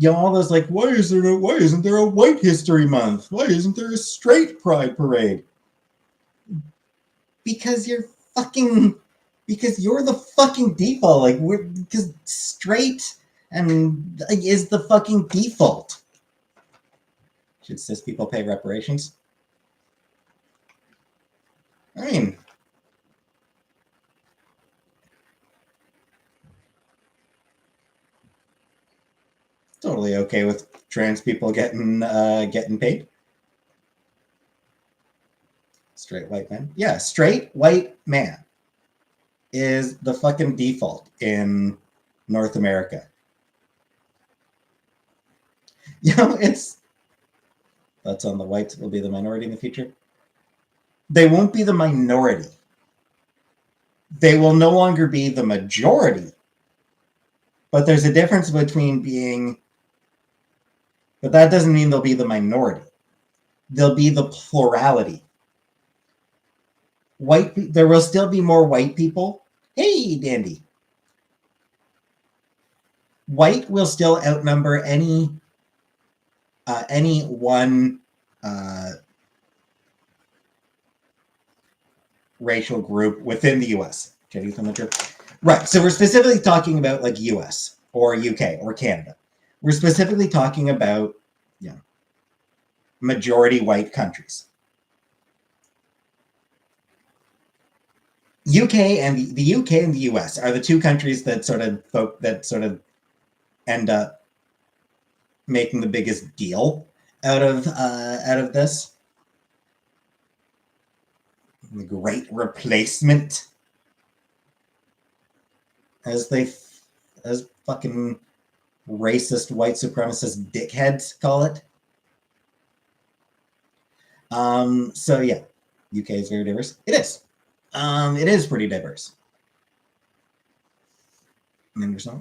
All those like, why isn't there a White History Month? Why isn't there a straight Pride Parade? Because you're the fucking default. Because straight and is the fucking default. Should cis people pay reparations? I mean, totally okay with trans people getting paid. Straight white man. Yeah, straight white man is the fucking default in North America. It's that's on the whites will be the minority in the future. They won't be the minority. They will no longer be the majority. But there's a difference between being, but that doesn't mean they'll be the minority. They'll be the plurality. There will still be more white people. Hey, Dandy. White will still outnumber any one racial group within the U.S. Right. So we're specifically talking about like U.S. or UK or Canada. We're specifically talking about majority white countries. UK and the UK and the US are the two countries that sort of end up making the biggest deal out of this. The Great Replacement, as fucking racist white supremacist dickheads call it. So yeah, UK is very diverse. It is. It is pretty diverse. Could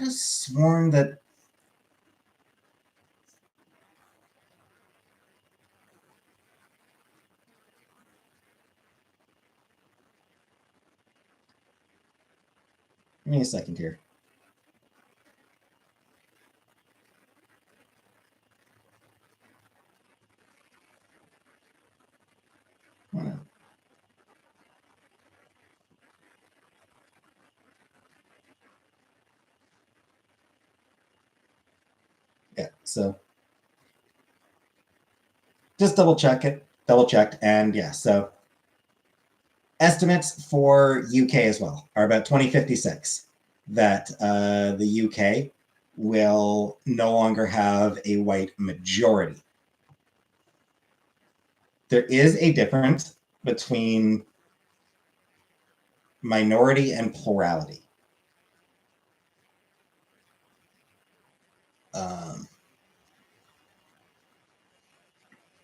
have sworn that. Give me a second here. Yeah, so just double checked, and yeah, so estimates for UK as well are about 2056 that the UK will no longer have a white majority. There is a difference between minority and plurality.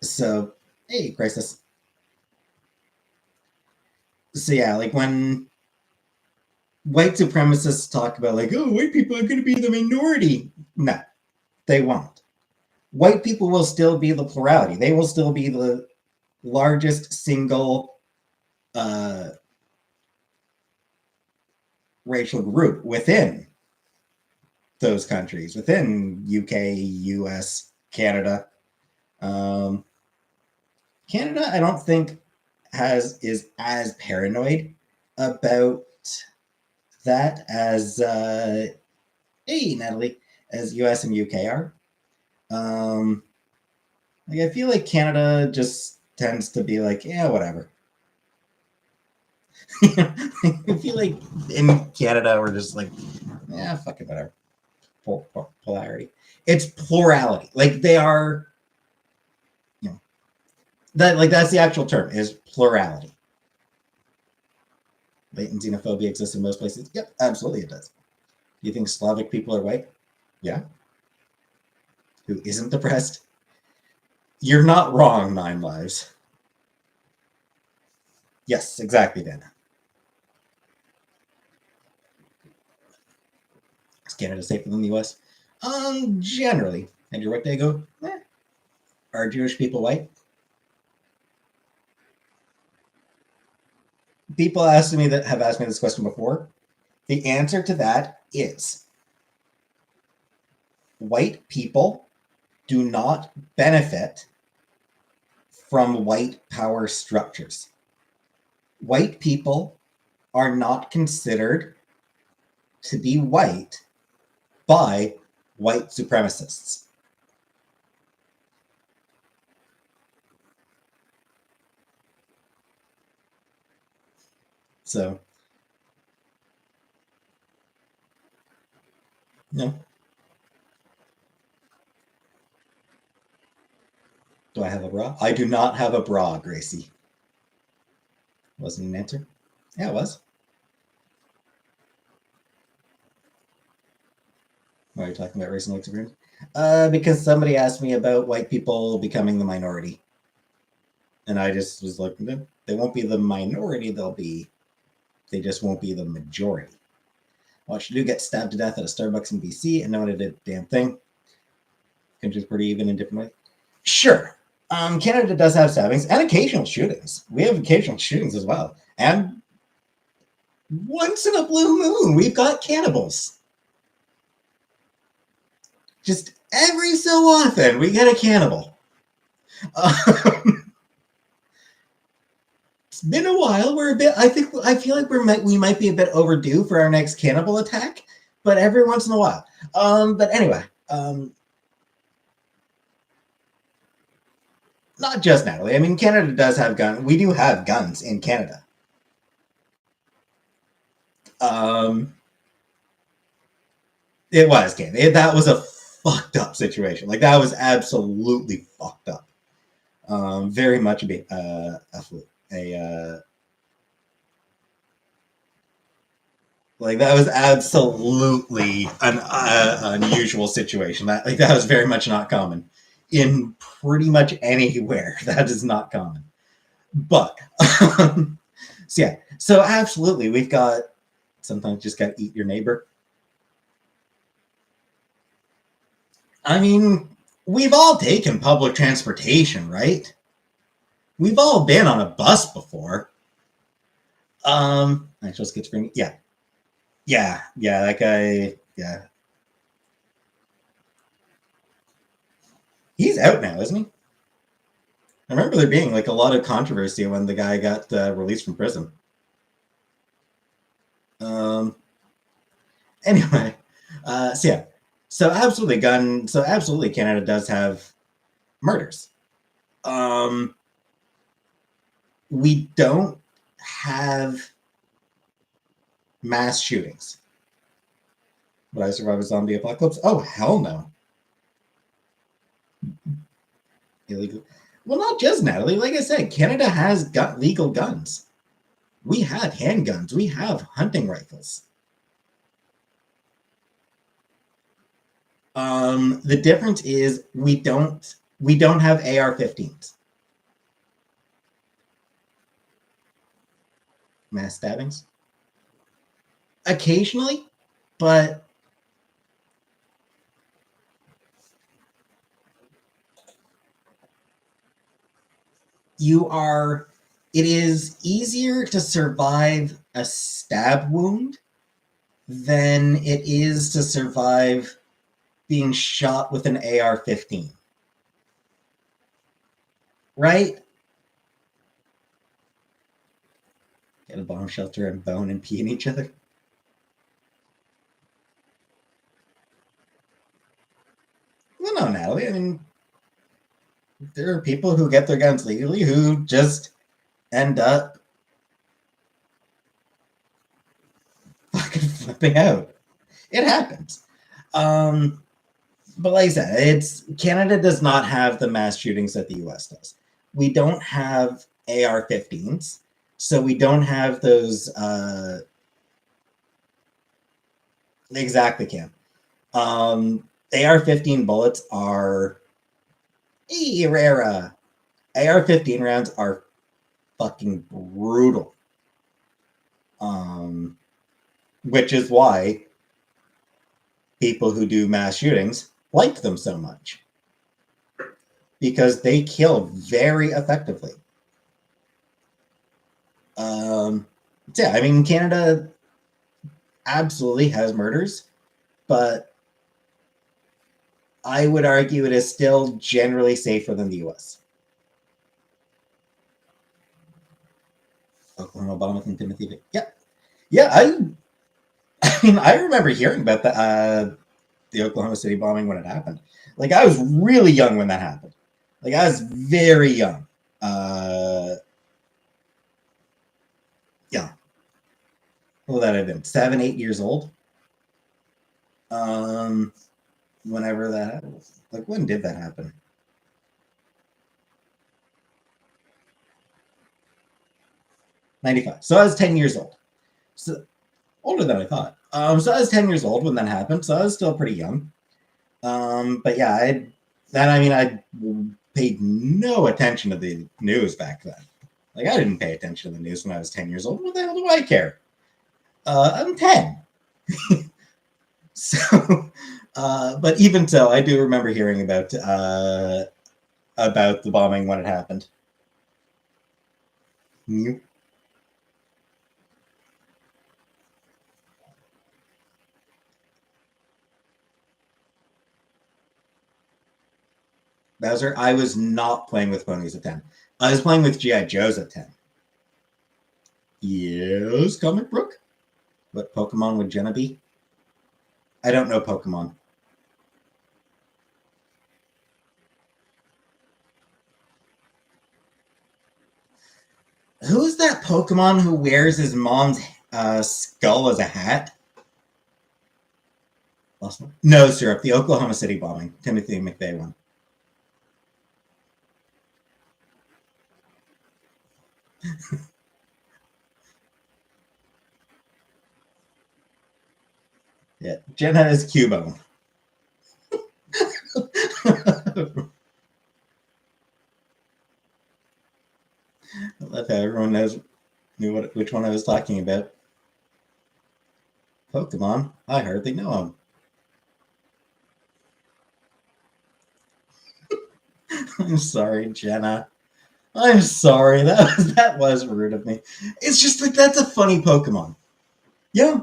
So, hey, Crisis. So yeah, like when white supremacists talk about like, oh, white people are going to be the minority. No, they won't. White people will still be the plurality. They will still be the largest single racial group within those countries, within UK, US, Canada. Canada, I don't think is as paranoid about that as hey Natalie, as US and UK are. Like I feel like Canada just tends to be like, yeah, whatever. I feel like in Canada we're just like, yeah, fuck it, whatever. Polarity. It's plurality. Like they are, you know, that's the actual term is plurality. Latent xenophobia exists in most places. Yep, absolutely it does. Do you think Slavic people are white? Yeah. Who isn't depressed? You're not wrong, Nine Lives. Yes, exactly, Dana. Is Canada safer than the US? Generally. And your workday go, are Jewish people white? People have asked me this question before. The answer to that is white people do not benefit from white power structures. White people are not considered to be white by white supremacists. So, no. Do I have a bra? I do not have a bra, Gracie. Wasn't an answer? Yeah, it was. Why are you talking about race and white supremacy? Because somebody asked me about white people becoming the minority. And I just was like, they won't be the minority, they just won't be the majority. Watched a dude get stabbed to death at a Starbucks in BC and no one did a damn thing. Country's pretty even in different ways. Sure. Canada does have stabbings and occasional shootings. We have occasional shootings as well. And once in a blue moon, we've got cannibals. Just every so often, we get a cannibal. It's been a while. We're a bit. I feel like we might be a bit overdue for our next cannibal attack, but every once in a while. But anyway, not just Natalie. I mean, Canada does have guns. We do have guns in Canada. It was Canada. That was a fucked up situation. Like that was absolutely fucked up. Very much like that was absolutely an unusual situation. That was very much not common in pretty much anywhere. That is not common. But so yeah, so absolutely, we've got sometimes just got to eat your neighbor. I mean, we've all taken public transportation, right? We've all been on a bus before. Actual schizophrenia. Yeah. That guy. Yeah, he's out now, isn't he? I remember there being like a lot of controversy when the guy got released from prison. Anyway, so yeah, so absolutely, Canada does have murders. We don't have mass shootings. Would I survive a zombie apocalypse? Oh hell no. Illegal. Well, not just Natalie. Like I said, Canada has got legal guns. We have handguns. We have hunting rifles. The difference is we don't have AR-15s. Mass stabbings. occasionally, but it is easier to survive a stab wound than it is to survive being shot with an AR-15. Right? Get a bomb shelter and bone and pee in each other. Well, no, Natalie. I mean, there are people who get their guns legally who just end up fucking flipping out. It happens. But like I said, Canada does not have the mass shootings that the US does. We don't have AR-15s, so we don't have those. Exactly, Cam. AR-15 bullets are rare. AR-15 rounds are fucking brutal. Which is why people who do mass shootings like them so much. Because they kill very effectively. Yeah, I mean, Canada absolutely has murders, but I would argue it is still generally safer than the US. Oklahoma bombing from Timothy. Yeah. Yeah, I mean, I remember hearing about the Oklahoma City bombing when it happened. Like, I was really young when that happened. Like, I was very young. Yeah. What would that have been? 7, 8 years old? Whenever that happened. Like, when did that happen? 95. So I was 10 years old. So older than I thought. So I was 10 years old when that happened. So I was still pretty young. But yeah, I paid no attention to the news back then. Like, I didn't pay attention to the news when I was 10 years old. What the hell do I care? I'm 10. So, but even so, I do remember hearing about the bombing when it happened. You? Bowser, I was not playing with ponies at 10. I was playing with G.I. Joes at 10. Yes, Comic Brook? What Pokemon would Jenna be? I don't know Pokemon. Who's that Pokemon who wears his mom's skull as a hat? No, Syrup, the Oklahoma City bombing. Timothy McVeigh one. Yeah, Jenna is Cubone. I love how everyone knew which one I was talking about. Pokemon? I hardly know him. I'm sorry, Jenna. I'm sorry. That was rude of me. It's just like, that's a funny Pokemon. Yeah.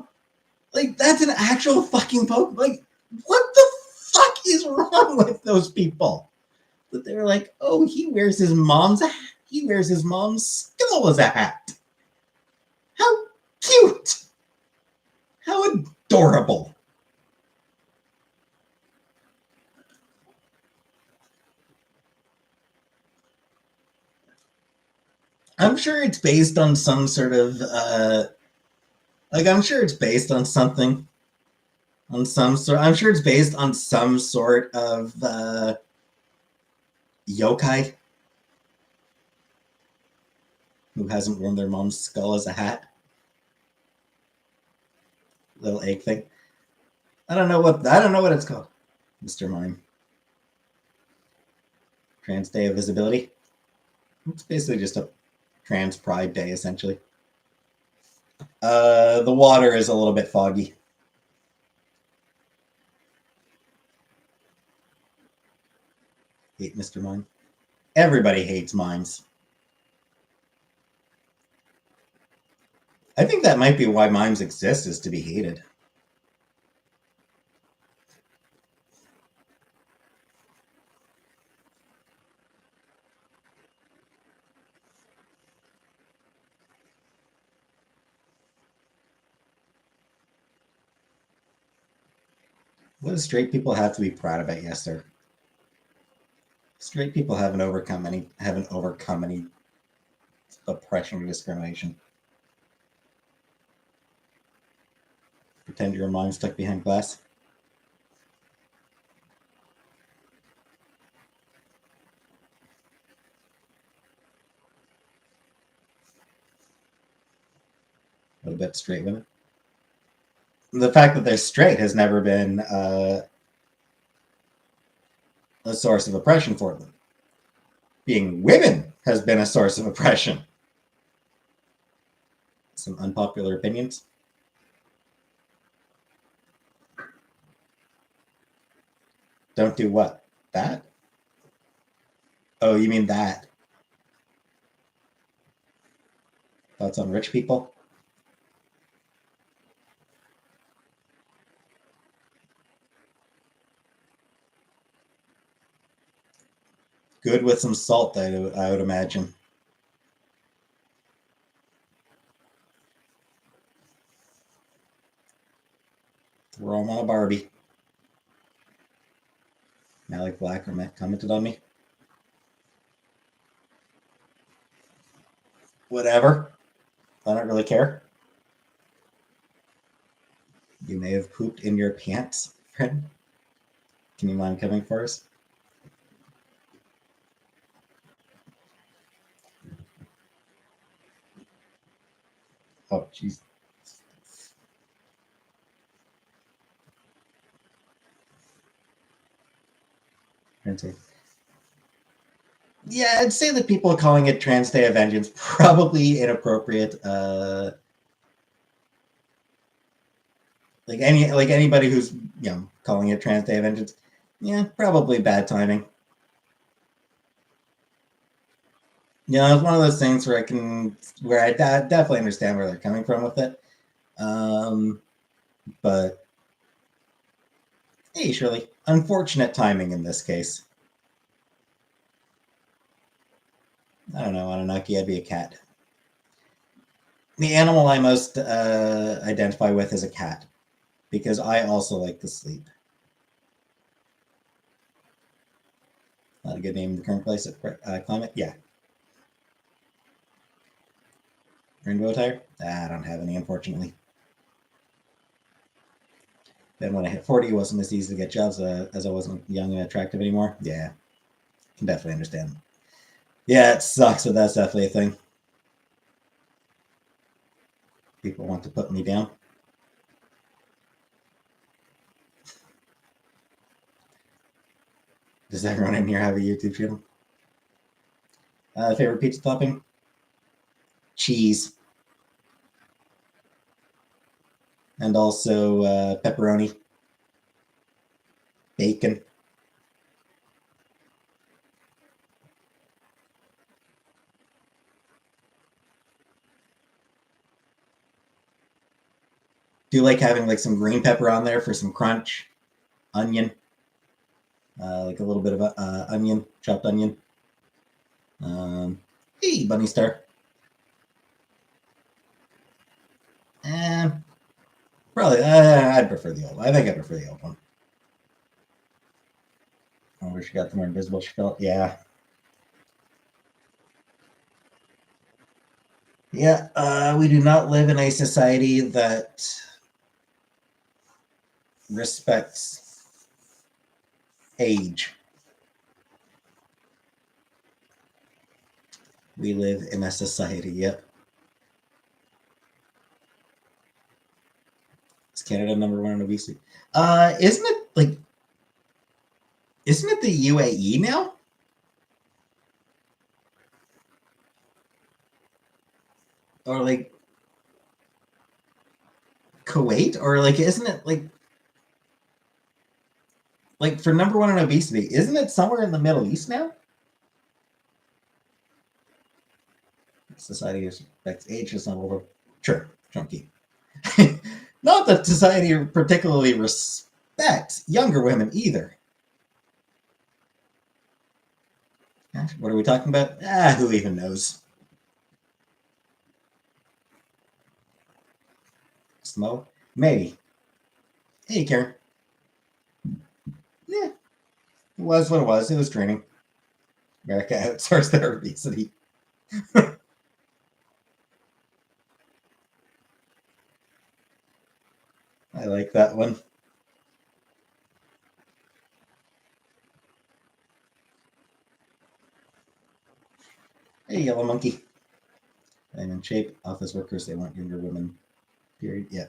Like, that's an actual fucking Pokemon. Like, what the fuck is wrong with those people? That they're like, oh, he wears his mom's skull as a hat. How cute. How adorable. I'm sure it's based on some sort of I'm sure it's based on something. I'm sure it's based on some sort of yokai who hasn't worn their mom's skull as a hat. Little egg thing. I don't know what it's called. Mr. Mime. Trans Day of Visibility. It's basically just a trans pride day, essentially. The water is a little bit foggy. Hate Mr. Mime. Everybody hates mimes. I think that might be why mimes exist, is to be hated. What do straight people have to be proud about? Yes, sir. Straight people haven't overcome any oppression or discrimination. Pretend you're a mime stuck behind glass. What about straight women? The fact that they're straight has never been a source of oppression for them. Being women has been a source of oppression. Some unpopular opinions. Don't do what? That? Oh, you mean that? Thoughts on rich people? Good with some salt, I would imagine. Throw them on a Barbie. Malik Black commented on me. Whatever. I don't really care. You may have pooped in your pants, friend. Can you mind coming for us? Oh, jeez. Yeah, I'd say that people calling it Trans Day of Vengeance probably inappropriate. Like anybody who's calling it Trans Day of Vengeance, yeah, probably bad timing. It's one of those things where I definitely understand where they're coming from with it. But hey, Shirley, unfortunate timing in this case. I don't know, Anunnaki, I'd be a cat. The animal I most identify with is a cat, because I also like to sleep. Not a good name in the current place of climate. Yeah. Rainbow attire? I don't have any, unfortunately. Then when I hit 40, it wasn't as easy to get jobs as I wasn't young and attractive anymore. Yeah, can definitely understand. Yeah, it sucks, but that's definitely a thing. People want to put me down. Does everyone in here have a YouTube channel? Favorite pizza topping? Cheese. And also pepperoni. Bacon. Do you like having like some green pepper on there for some crunch? Onion. Like a little bit of onion, chopped onion. Hey, Bunny Star. Probably, I'd prefer the old one. I think I prefer the old one. Oh, where she got the more invisible she felt. Yeah. Yeah, we do not live in a society that respects age. We live in a society, yep. Is Canada #1 in obesity? Isn't it the UAE now? Or like, Kuwait, or like isn't it like for number one in obesity, isn't it somewhere in the Middle East now? Society respects age is not over. Sure, chunky. Not that society particularly respects younger women either. What are we talking about? Who even knows? Smo? Maybe. Hey, Karen. Yeah, it was what it was. It was training. America outsourced their obesity. I like that one. Hey, yellow monkey. I'm in shape. Office workers, they want younger women. Period. Yeah.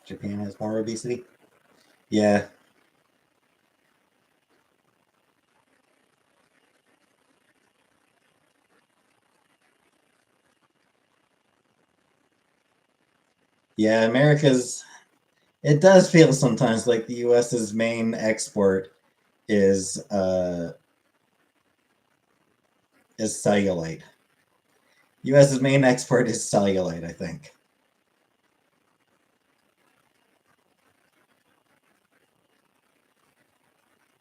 Japan has more obesity. Yeah. Yeah, America's. It does feel sometimes like the U.S.'s main export is cellulite. U.S.'s main export is cellulite, I think.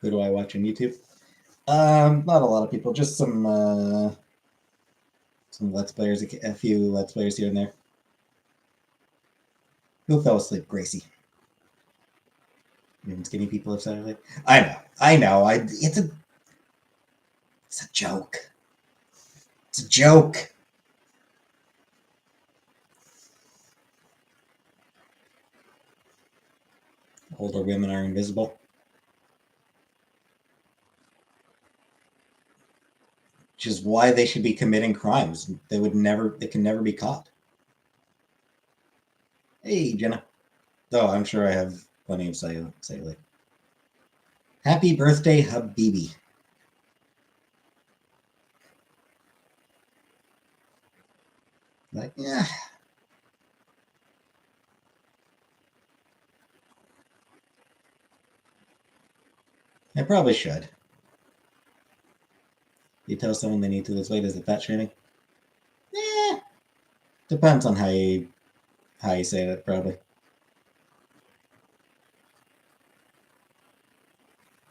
Who do I watch on YouTube? Not a lot of people, just some Let's Players, a few Let's Players here and there. Who fell asleep? Gracie. Even skinny people have cellulite. I know. It's a joke. It's a joke. Older women are invisible. Which is why they should be committing crimes. They can never be caught. Hey, Jenna. Oh, I'm sure I have plenty of cellulite. Happy birthday, Habibi. Like, yeah. I probably should. You tell someone they need to lose weight, is it fat shaming? Yeah. Depends on how you say it, probably.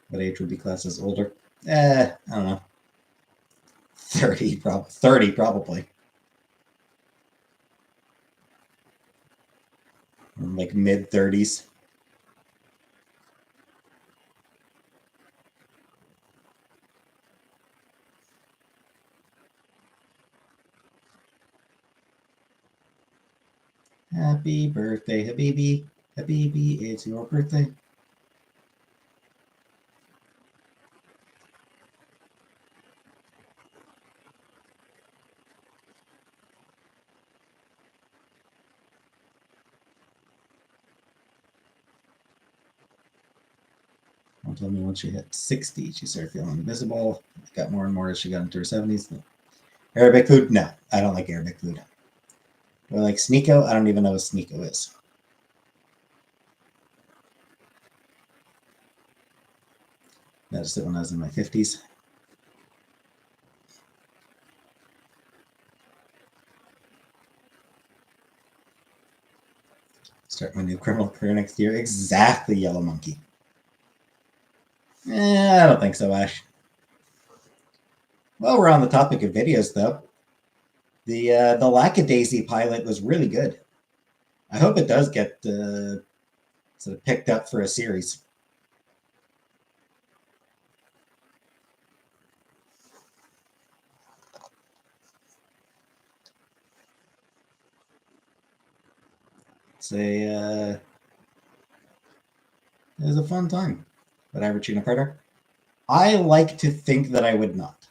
What age would be classed as older? I don't know. 30 probably. Like mid 30s. Happy birthday, Habibi. Habibi, it's your birthday. Don't tell me once she hit 60, she started feeling invisible. Got more and more as she got into her 70s. Arabic food? No, I don't like Arabic food. Do I like Sneeko? I don't even know what Sneeko is. Noticed it when I was in my 50s. Start my new criminal career next year. Exactly, Yellow Monkey. I don't think so, Ash. Well, we're on the topic of videos, though. The Lackadaisy pilot was really good. I hope it does get sort of picked up for a series. say it was a fun time. Would I ever cheat on a partner? I like to think that I would not.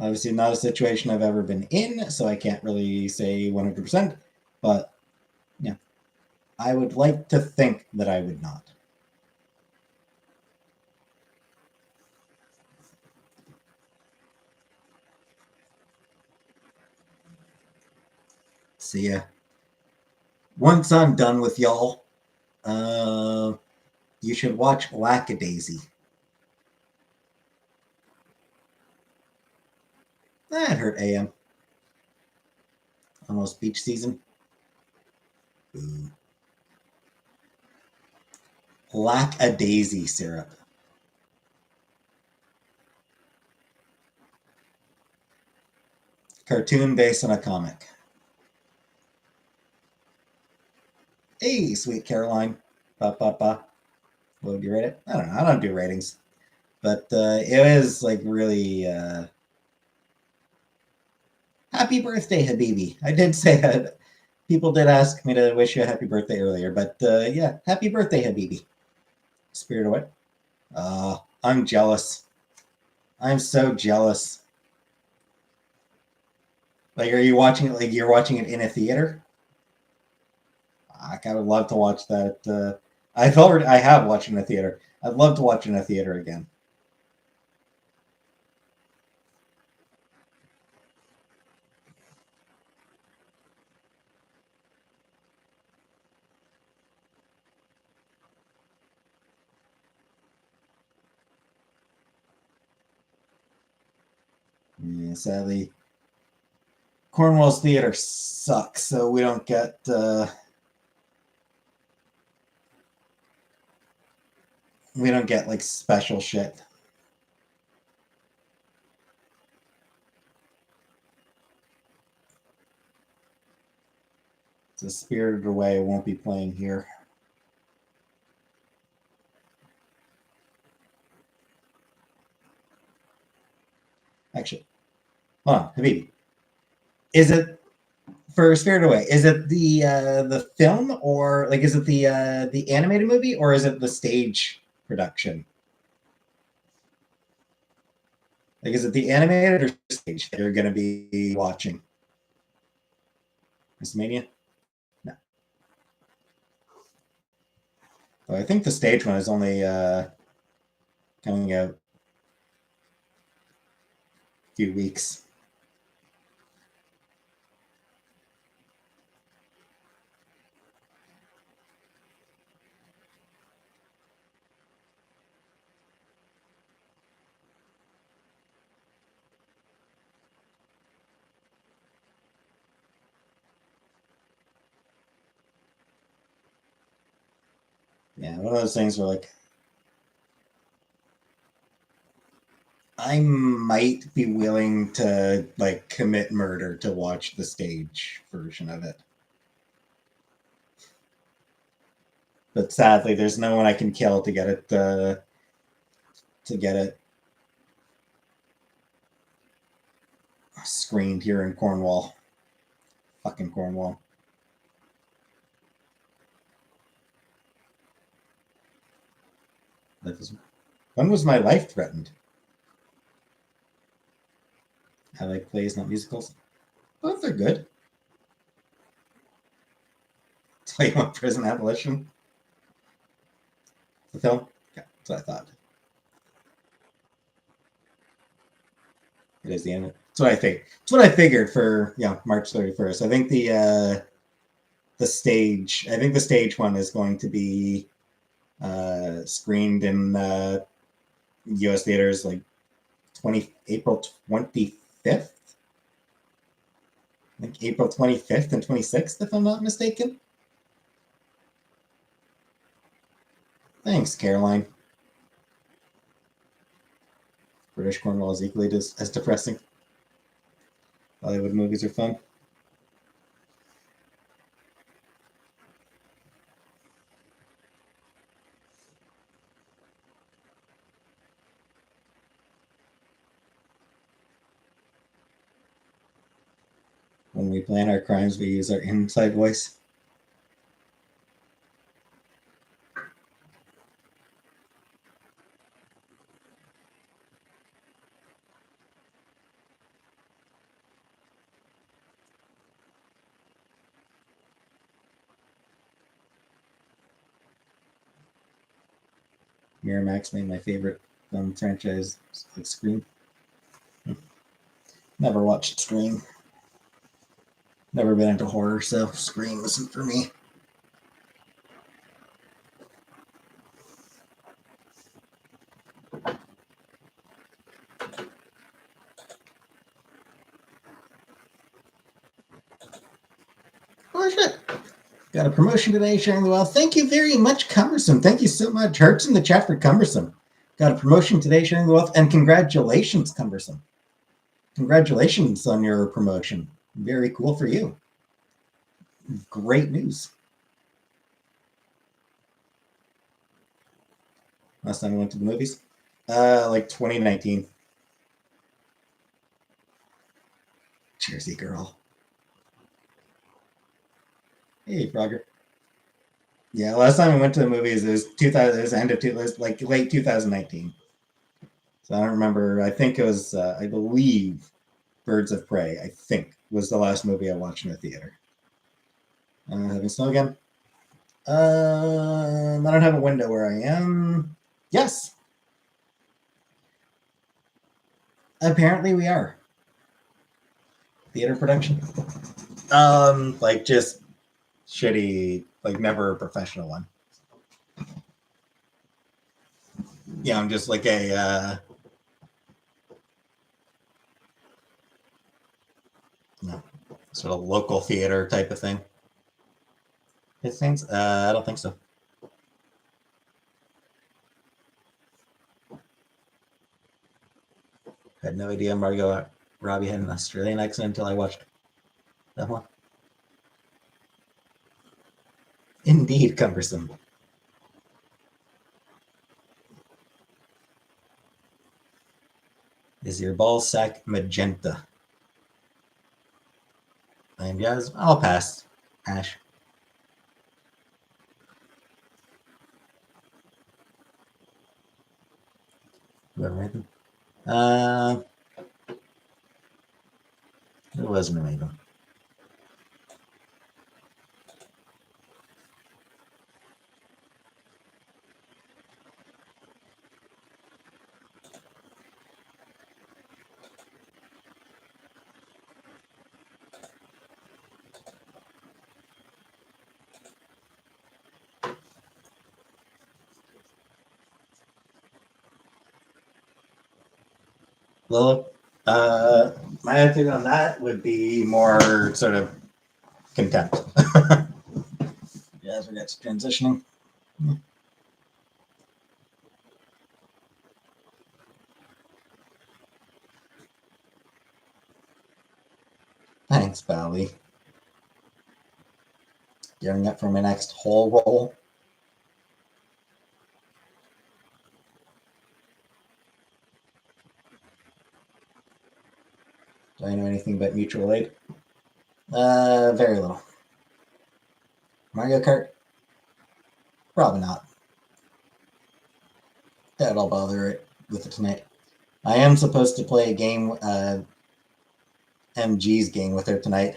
Obviously, not a situation I've ever been in, so I can't really say 100%. But yeah, I would like to think that I would not. So yeah, once I'm done with y'all, you should watch Lackadaisy. That hurt AM. Almost beach season. Ooh. Lackadaisy syrup. Cartoon based on a comic. Hey, sweet Caroline. Ba ba ba. What would you rate it? I don't know. I don't do ratings, but it was like really. Happy birthday, Habibi. I did say that. People did ask me to wish you a happy birthday earlier, but yeah, happy birthday, Habibi. Spirit away. I'm jealous. I'm so jealous. Like, are you watching it? Like, you're watching it in a theater? I would love to watch that. I have watched it in a theater. I'd love to watch it in a theater again. Yeah, sadly, Cornwall's theater sucks, so we don't get. We don't get like special shit. So Spirited Away won't be playing here. Actually, hold on, Habibi. Is it for Spirited Away? Is it the film or like is it the animated movie or is it the stage production? Like, is it the animated or stage that you're going to be watching? WrestleMania? No. But I think the stage one is only coming out a few weeks. Yeah, one of those things where like I might be willing to like commit murder to watch the stage version of it. But sadly, there's no one I can kill to get it screened here in Cornwall. Fucking Cornwall. When was my life threatened? I like plays, not musicals. Both are good. Tell you what, Prison Abolition, the film. Yeah, that's what I thought. It is the end. That's what I think. That's what I figured for March 31st. I think the stage. I think the stage one is going to be screened in U.S. theaters like April 25th. I think April 25th and 26th, if I'm not mistaken. Thanks, Caroline. British Cornwall is equally as depressing. Hollywood movies are fun. When we plan our crimes, we use our inside voice. Miramax made my favorite franchise, like Scream. Never watched Scream. Never been into horror, so Scream isn't for me. Oh shit! Got a promotion today, sharing the wealth. Thank you very much, Cumbersome. Thank you so much. Hearts in the chat for Cumbersome. Got a promotion today, sharing the wealth, and congratulations, Cumbersome. Congratulations on your promotion. Very cool for you. Great news. Last time I went to the movies, like 2019. Jersey Girl. Hey, Frogger. Yeah, last time I went to the movies it was 2000. It was end of it was like late 2019. So I don't remember. I think it was. I believe Birds of Prey. I think was the last movie I watched in the theater. Having snow again. I don't have a window where I am. Yes. Apparently we are. Theater production. Like just shitty, like never a professional one. Yeah, I'm just like a no, sort of local theater type of thing. It seems. I don't think so. I had no idea Margot Robbie had an Australian accent until I watched that one. Indeed, cumbersome. Is your ball sack magenta? And yes, I'll pass. Ash. Whoever made them. It wasn't made them. Well, my attitude on that would be more sort of contempt. Yeah, as we get to transitioning. Thanks, Bowie. Gearing up for my next whole roll. Do I know anything about mutual aid? Very little. Mario Kart? Probably not. Doubt I'll bother it with it tonight. I am supposed to play a game, MG's game with her tonight.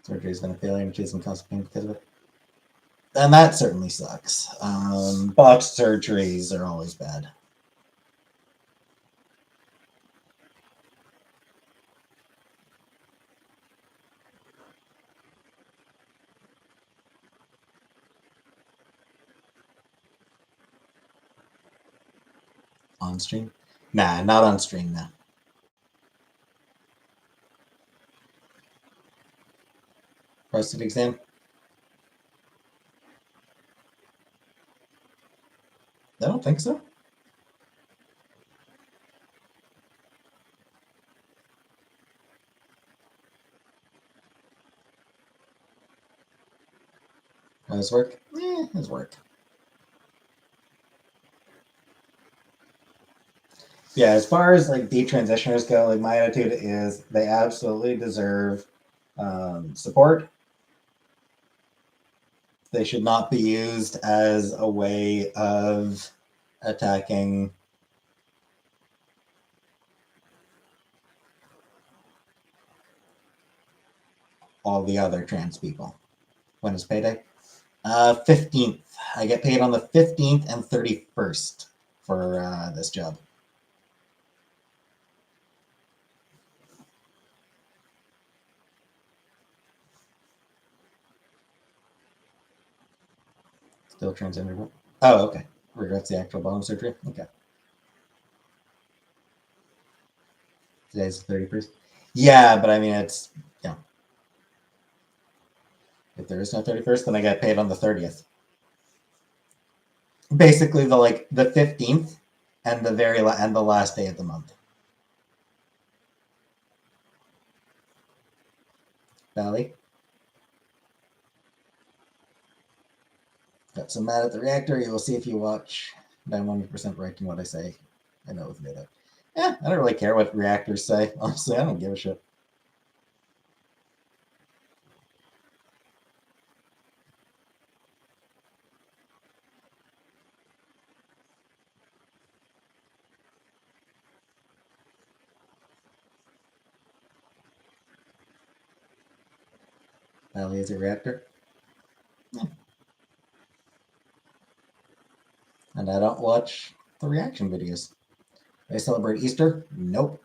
Surgery's been a failure and she's in constant pain because of it. And that certainly sucks. Botched surgeries are always bad. On stream? Nah, not on stream now. Prostate exam? I don't think so. How's work? How's work? Yeah, as far as like detransitioners go, like my attitude is they absolutely deserve support. They should not be used as a way of attacking all the other trans people. When is payday? 15th. I get paid on the 15th and 31st for this job. Still transgender. Oh, okay. Regrets the actual bottom surgery. Okay. Today's the 31st. Yeah, but I mean, it's, you know, if there is no 31st, then I get paid on the 30th. Basically, the 15th and and the last day of the month. Valley. Got some mad at the reactor. You will see if you watch. I'm 100% right in what I say. I know it's made up. Yeah, I don't really care what reactors say. Honestly, I don't give a shit. Valley is a reactor. Yeah. And I don't watch the reaction videos. They celebrate Easter? Nope.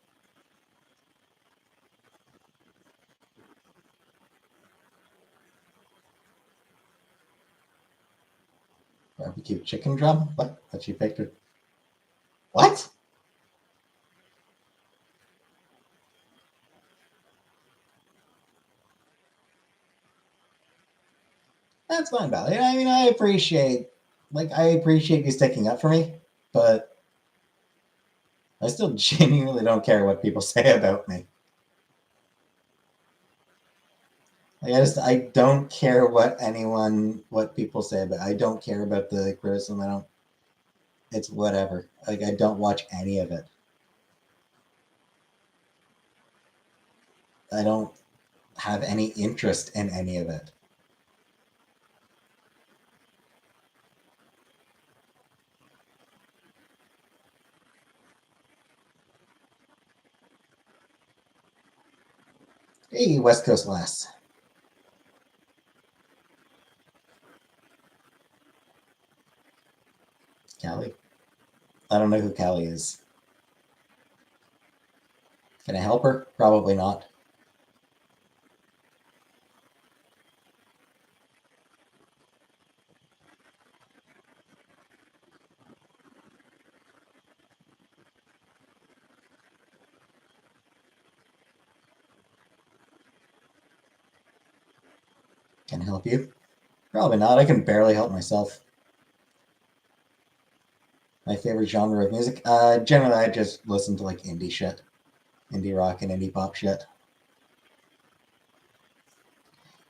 Barbecue chicken drum? What? That you picked it? What? That's fine, Valley. I mean, I appreciate you sticking up for me, but I still genuinely don't care what people say about me. Like, I don't care what people say about. I don't care about the criticism. I don't. It's whatever. Like, I don't watch any of it. I don't have any interest in any of it. Hey, West Coast lass. Callie? I don't know who Callie is. Can I help her? Probably not. Can I help you? Probably not. I can barely help myself. My favorite genre of music? Generally, I just listen to like indie shit, indie rock and indie pop shit.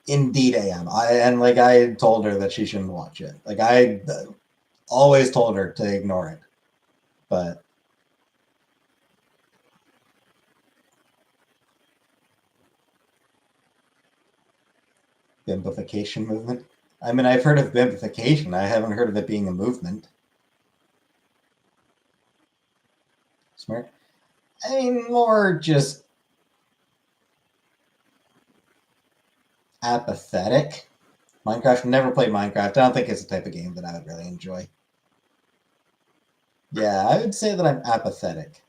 Indeed, I am. I told her that she shouldn't watch it. Like I always told her to ignore it, but bimbification movement. I mean, I've heard of bimbification. I haven't heard of it being a movement. Smart. I mean, more just apathetic. Minecraft. Never played Minecraft. I don't think it's the type of game that I would really enjoy. Yeah, I would say that I'm apathetic.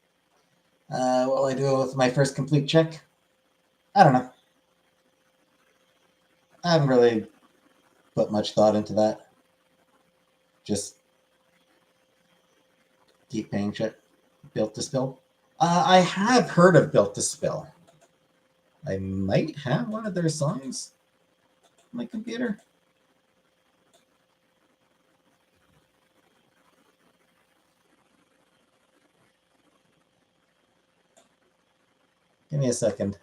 What will I do with my first complete check? I don't know. I haven't really put much thought into that. Just keep paying shit. Built to Spill. I have heard of Built to Spill. I might have one of their songs on my computer. Give me a second.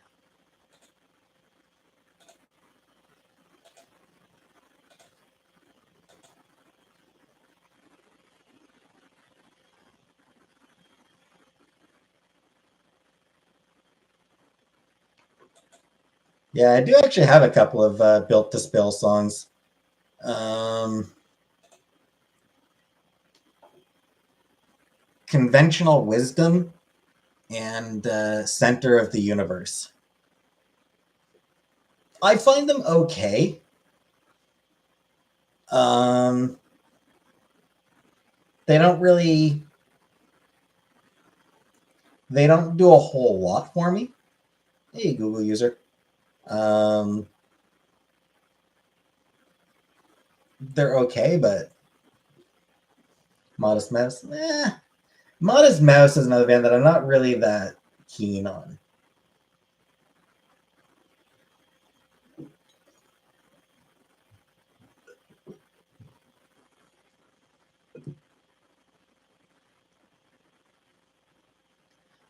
Yeah, I do actually have a couple of Built to Spill songs. Um, Conventional Wisdom and Center of the Universe. I find them okay. Um, they don't really, they don't do a whole lot for me. Hey, Google user. Um, they're okay, but Modest Mouse, Modest Mouse is another band that I'm not really that keen on.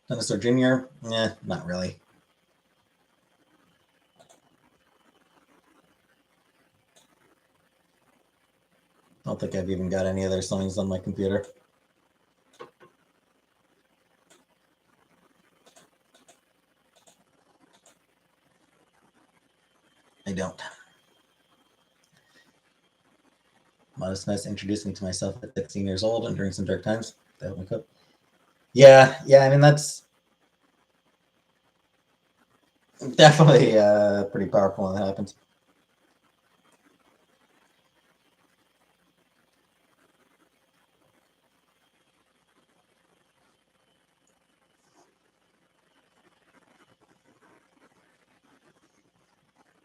Dinosaur Jr., not really. I don't think I've even got any other songs on my computer. I don't. Modest Mouse introduced me to myself at 16 years old and during some dark times. That helped me cope. Yeah. I mean, that's definitely pretty powerful when that happens.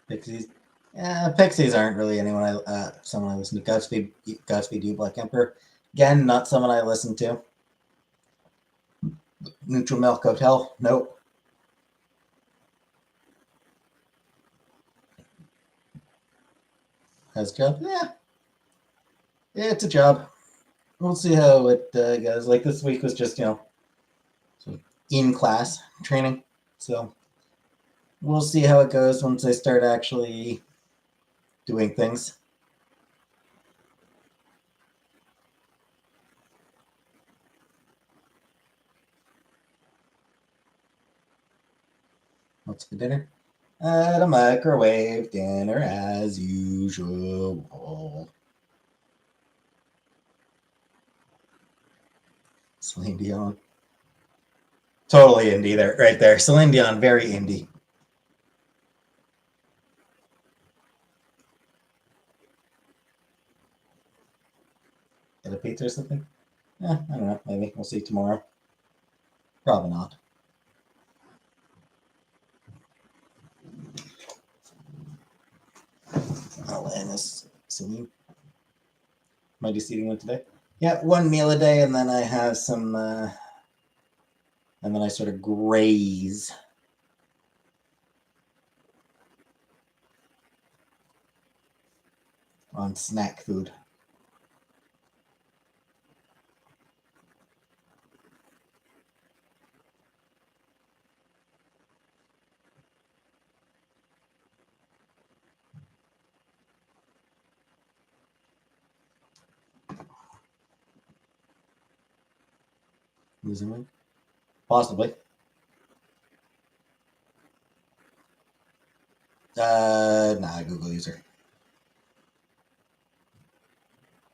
Pixies. Yeah, Pixies aren't really anyone someone I listen to. Godspeed You, Black Emperor. Again, not someone I listen to. Neutral Milk Hotel. Nope. Has a job. Yeah, it's a job. We'll see how it goes. Like this week was just sort of in class training, so we'll see how it goes once I start actually doing things. What's for dinner? At a microwave dinner as usual. Celine Dion. Totally indie there, right there. Celine Dion, very indie. Get a pizza or something? I don't know. Maybe we'll see tomorrow. Probably not. I'll end this. Celine. Am I just eating one today? Yeah, one meal a day, and then I have some, and then I sort of graze on snack food. Losing weight? Possibly. Nah, Google user.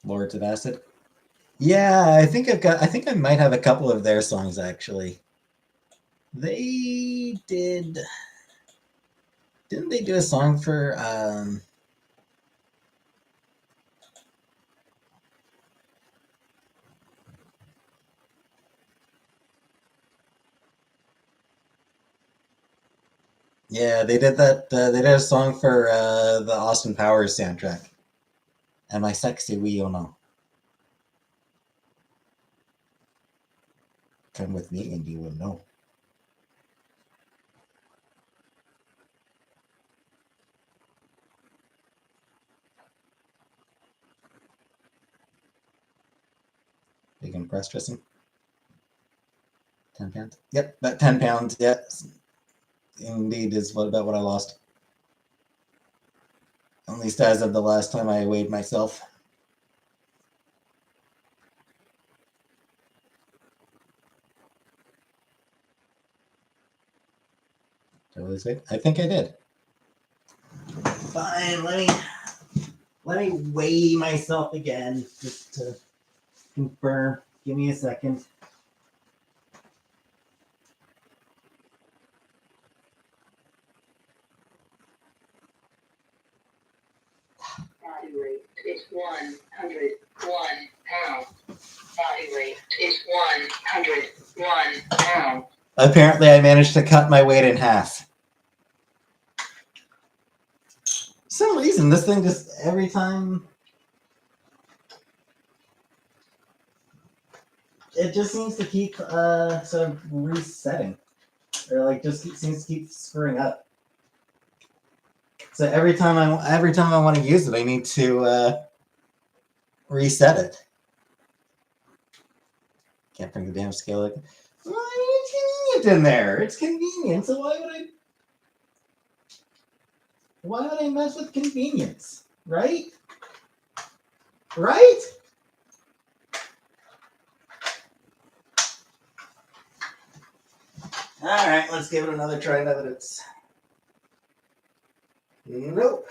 Lords of Acid. Yeah, I think I might have a couple of their songs actually. They did. Didn't they do a song for? Yeah, they did that. They did a song for the Austin Powers soundtrack. Am I sexy? We all know. Come with me, and you will know. Big and press dressing. 10 pounds. Yep, that 10 pounds. Yeah, indeed is about what I lost. At least as of the last time I weighed myself. Did I lose weight? I think I did. Fine. Let me weigh myself again just to confirm. Give me a second. Body weight is 101 pounds. Body weight is 101 pounds. Apparently, I managed to cut my weight in half. For some reason, this thing just every time it just seems to keep sort of resetting, or like just seems to keep screwing up. So every time I want to use it, I need to reset it. Can't bring the damn scale. Like, well, it's convenient in there. It's convenient. So why would I mess with convenience? Right? Right? All right, let's give it another try now that it's. Nope.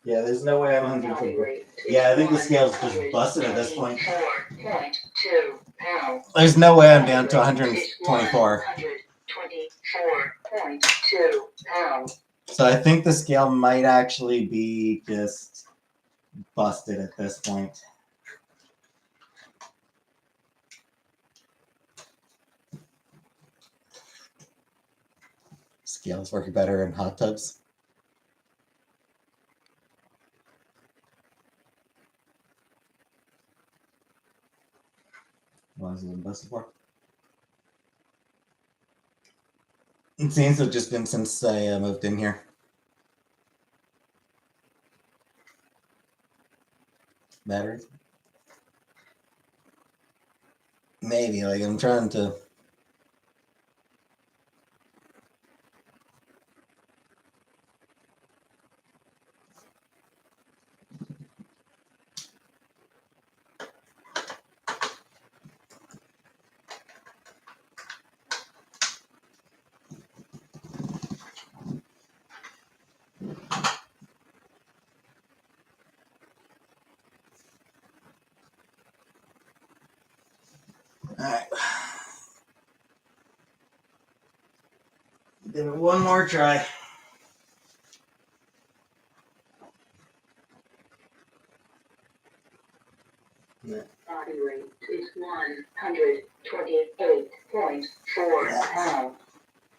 Yeah, there's no way I'm 124. Yeah, I think the scale's just busted at this point. 4.2 pounds. There's no way I'm down to 124. 124.2 pounds. So I think the scale might actually be just busted at this point. Scales work better in hot tubs. Why has it been busted for? It seems to have just been since I moved in here. Batteries? Maybe, like I'm trying to. Alright. Give it one more try. Body weight is 128.4 pounds.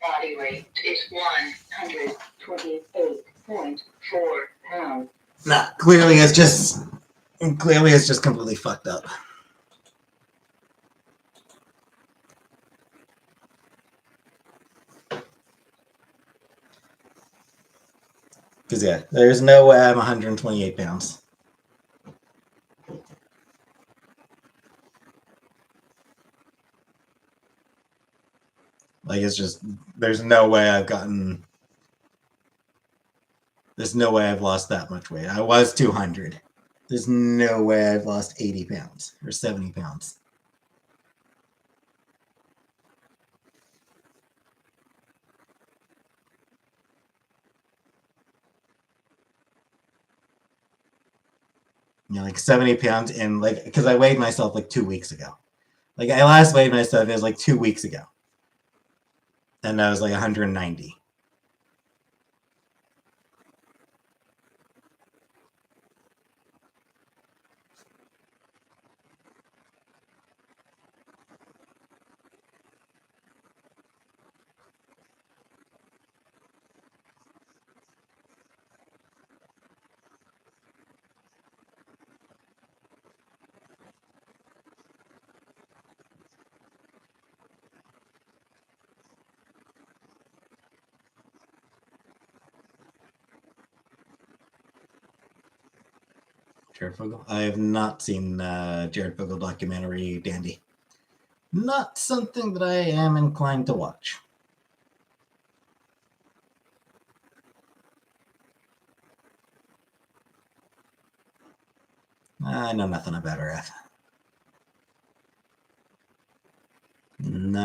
Body weight is 128.4 pounds. Nah, clearly it's just completely fucked up. Because yeah, there's no way I'm 128 pounds. Like it's just there's no way I've lost that much weight. I was 200. There's no way I've lost 80 pounds or 70 pounds. You know, like 70 pounds in like because I weighed myself like 2 weeks ago. Like I last weighed myself, it was like 2 weeks ago. And I was like 190. Jared Fogle. I have not seen Jared Fogle documentary Dandy. Not something that I am inclined to watch. I know nothing about RF.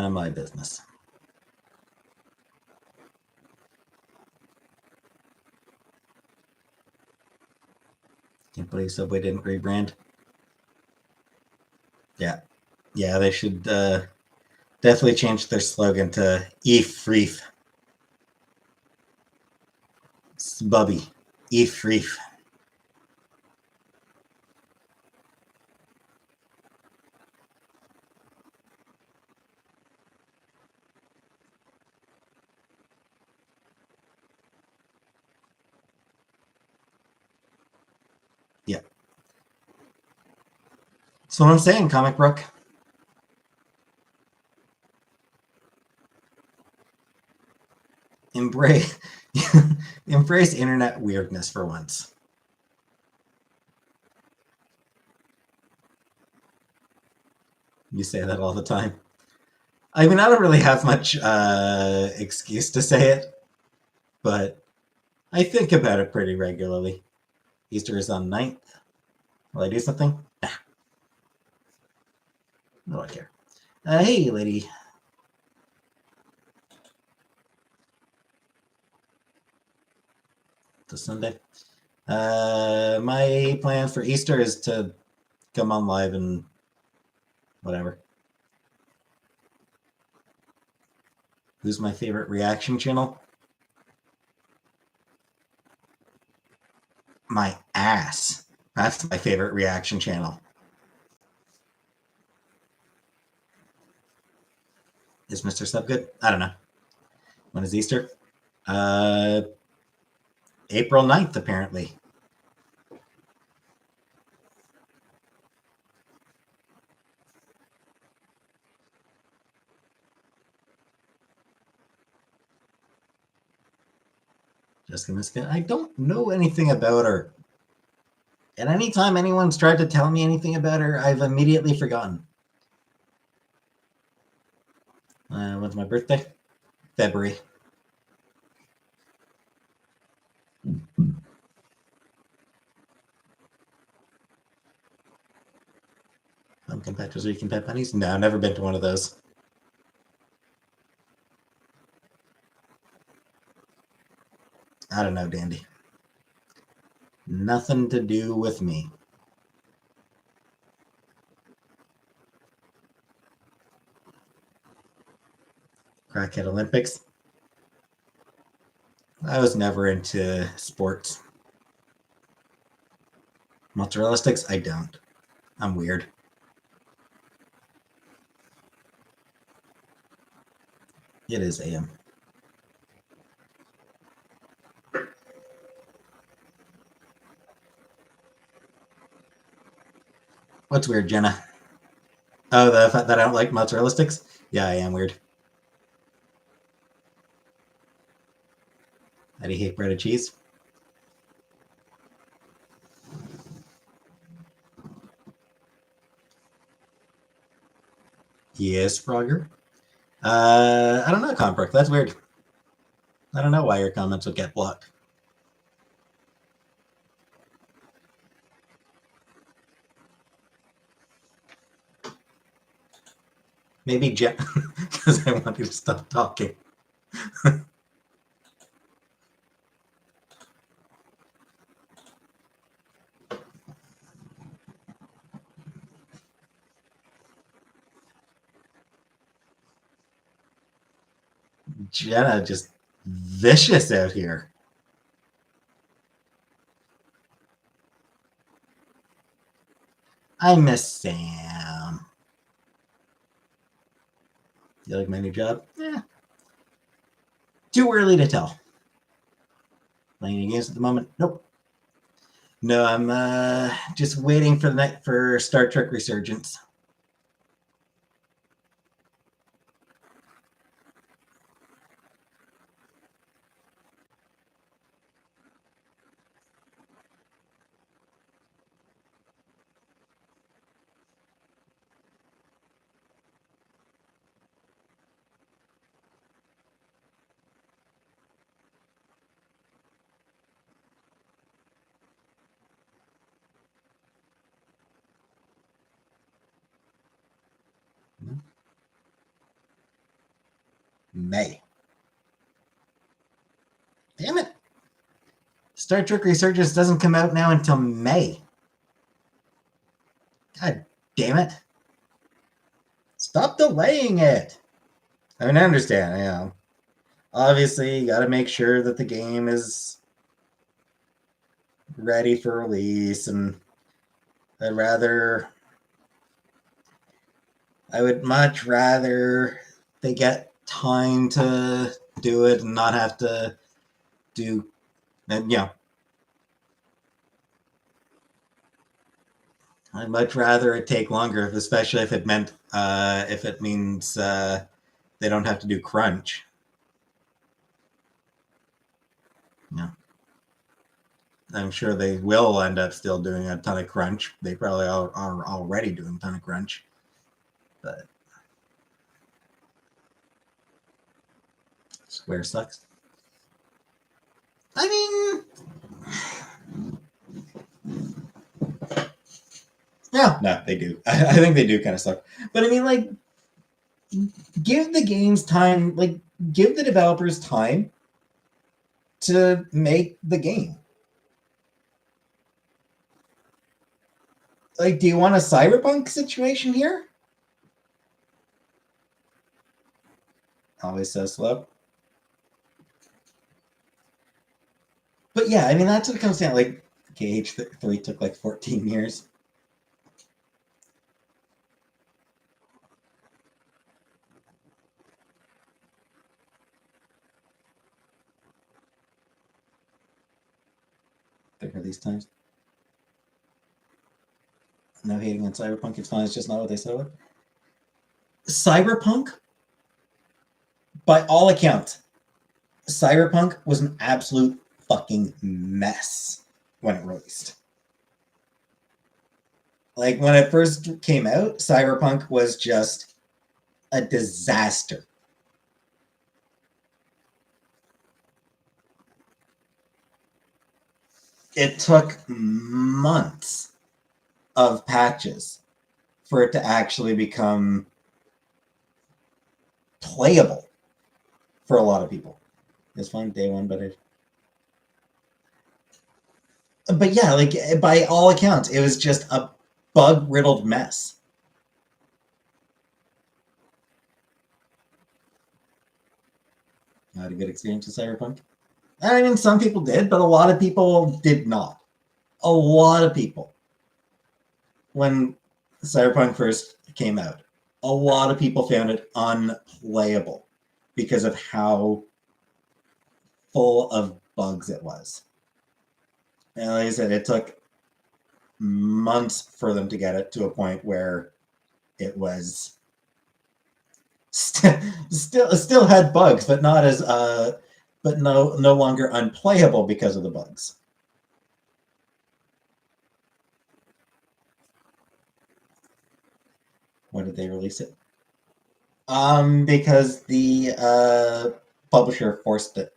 None of my business. Can't believe Subway didn't rebrand. Yeah. Yeah, they should definitely change their slogan to Eef Reef. Bubby. Eef Reef. Yeah. That's what I'm saying, Comic Brook. Embrace embrace internet weirdness for once. You say that all the time. I mean, I don't really have much excuse to say it, but I think about it pretty regularly. Easter is on 9th. Will I do something? Nah. I don't care. Hey, lady. It's Sunday. My plan for Easter is to come on live and whatever. Who's my favorite reaction channel? My ass. That's my favorite reaction channel. Is Mr. Sub good? I don't know. When is Easter? April 9th, apparently. Jessica Miska. I don't know anything about her. And anytime anyone's tried to tell me anything about her, I've immediately forgotten. When's my birthday? February. Pumpkin patches, or you can pet bunnies? No, never been to one of those. I don't know, Dandy. Nothing to do with me. Crackhead Olympics. I was never into sports. Mozzarella sticks? I don't. I'm weird. It is AM. What's weird, Jenna? Oh, the fact that I don't like mozzarella sticks? Yeah, I am weird. How do you hate breaded cheese? Yes, Frogger. I don't know, Compbrook. That's weird. I don't know why your comments would get blocked. Maybe Jen, because I want you to stop talking. Jenna just vicious out here. I miss Sam. You like my new job? Yeah. Too early to tell. Playing any games at the moment? Nope. No, I'm just waiting for the night for Star Trek Resurgence. May. Damn it. Star Trek Resurgence doesn't come out now until May. God damn it. Stop delaying it. I mean, I understand, obviously, you got to make sure that the game is ready for release, and I would much rather they get time to do it and not have to do, I'd much rather it take longer, especially if it means they don't have to do crunch. Yeah. I'm sure they will end up still doing a ton of crunch. They probably are already doing a ton of crunch. But Square sucks. I mean, no, they do. I think they do kind of suck. But I mean, like, give the games time, like, give the developers time to make the game. Like, do you want a Cyberpunk situation here? Always so slow. But yeah, I mean, that's what it comes down. Like, KH3 took like 14 years. The release times. No hating on Cyberpunk. It's fine. It's just not what they said with. Cyberpunk, by all accounts, Cyberpunk was an absolute fucking mess when it released. Like, when it first came out, Cyberpunk was just a disaster. It took months of patches for it to actually become playable for a lot of people. It's fun day one, but yeah, like, by all accounts, it was just a bug-riddled mess. You had a good experience with Cyberpunk? I mean, some people did, but a lot of people did not. A lot of people. When Cyberpunk first came out, a lot of people found it unplayable because of how full of bugs it was. And like I said, it took months for them to get it to a point where it was still had bugs, but not as but no longer unplayable because of the bugs. When did they release it? Because the publisher forced it.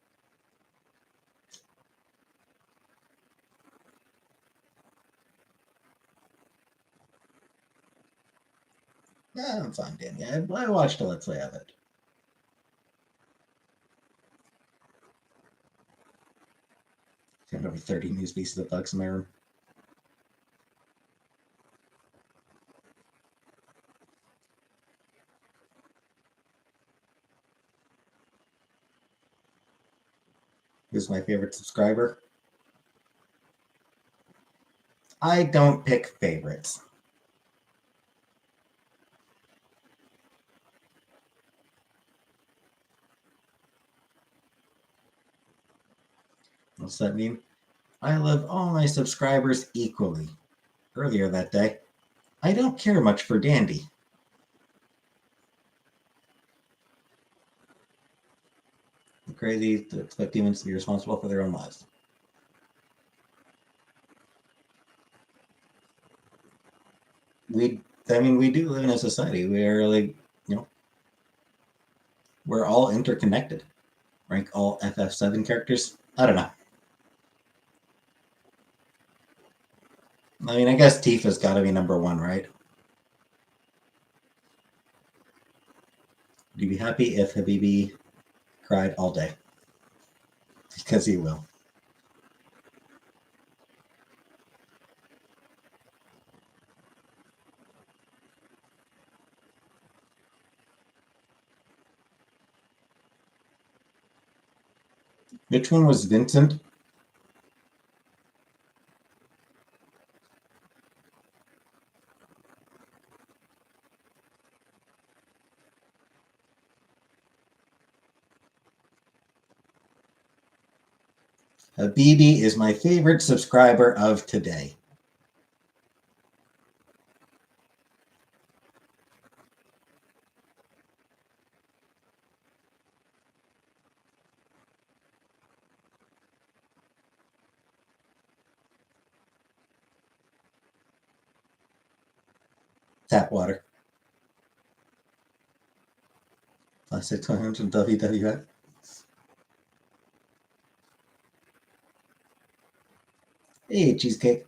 Yeah, I'm fine, Dan. Yeah, I watched a Let's Play of it. I have over 30 news pieces of bugs in my room. Who's my favorite subscriber? I don't pick favorites. What's that mean? I love all my subscribers equally. Earlier that day, I don't care much for Dandy. I'm crazy to expect humans to be responsible for their own lives. We do live in a society where, like, we're all interconnected. Rank all FF7 characters? I don't know. I mean, I guess Tifa's got to be number one, right? Would you be happy if Habibi cried all day. Because he will. Which one was Vincent? Habibi is my favorite subscriber of today. Tap water. Plastic tournaments from WWF. Hey, cheesecake.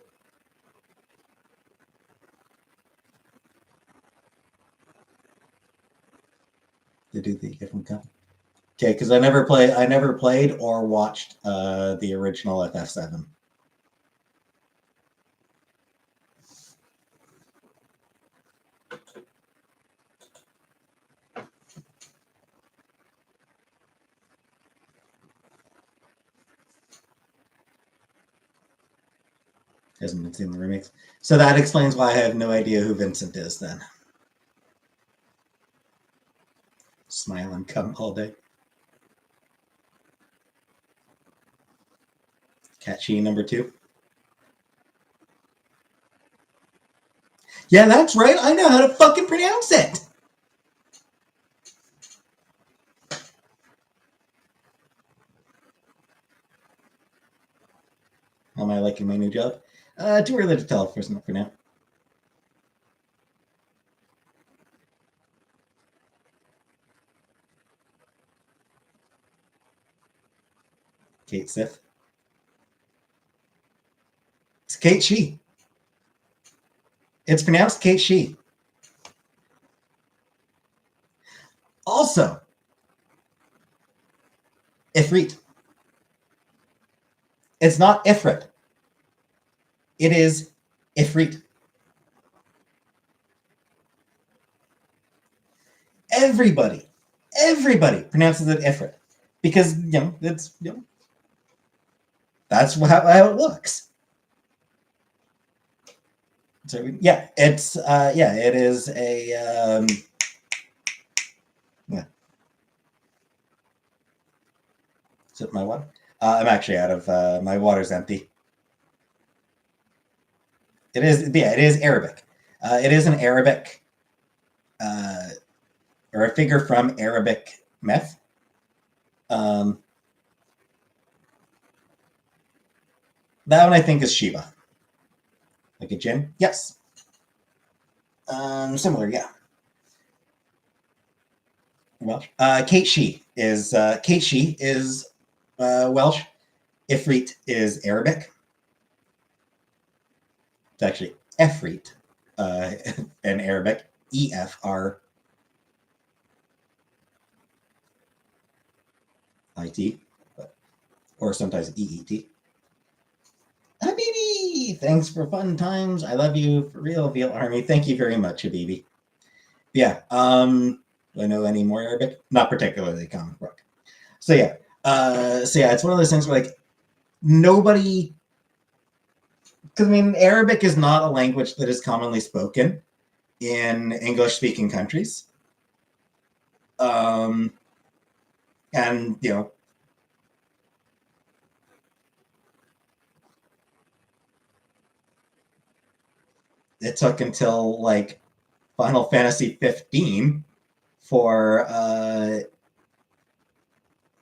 They do the different cup. Okay, because I never played or watched the original FF7. Hasn't been seen the remakes. So that explains why I have no idea who Vincent is then. Smile and come all day. Catchy number 2. Yeah, that's right. I know how to fucking pronounce it. How am I liking my new job? Too early to tell for now. Kate Sith. It's Kate Shi. It's pronounced Kate Shi. Also, Ifrit. It's not Ifrit. It is Ifrit. Everybody pronounces it Ifrit because it's that's how it looks. So yeah, it's it is a yeah. Is it my water? I'm actually out of my water's empty. It is Arabic. It is an Arabic or a figure from Arabic myth. That one I think is Shiva. Like a jinn? Yes. Similar, yeah. Welsh. Kate Shi is Welsh. Ifrit is Arabic. It's actually Efrit in Arabic. EFR. IT, or sometimes EET. Habibi, thanks for fun times. I love you for real, Veal Army. Thank you very much, Habibi. Yeah. Do I know any more Arabic? Not particularly comic book. So yeah. It's one of those things where like nobody. Because I mean, Arabic is not a language that is commonly spoken in English-speaking countries. And it took until like Final Fantasy 15 for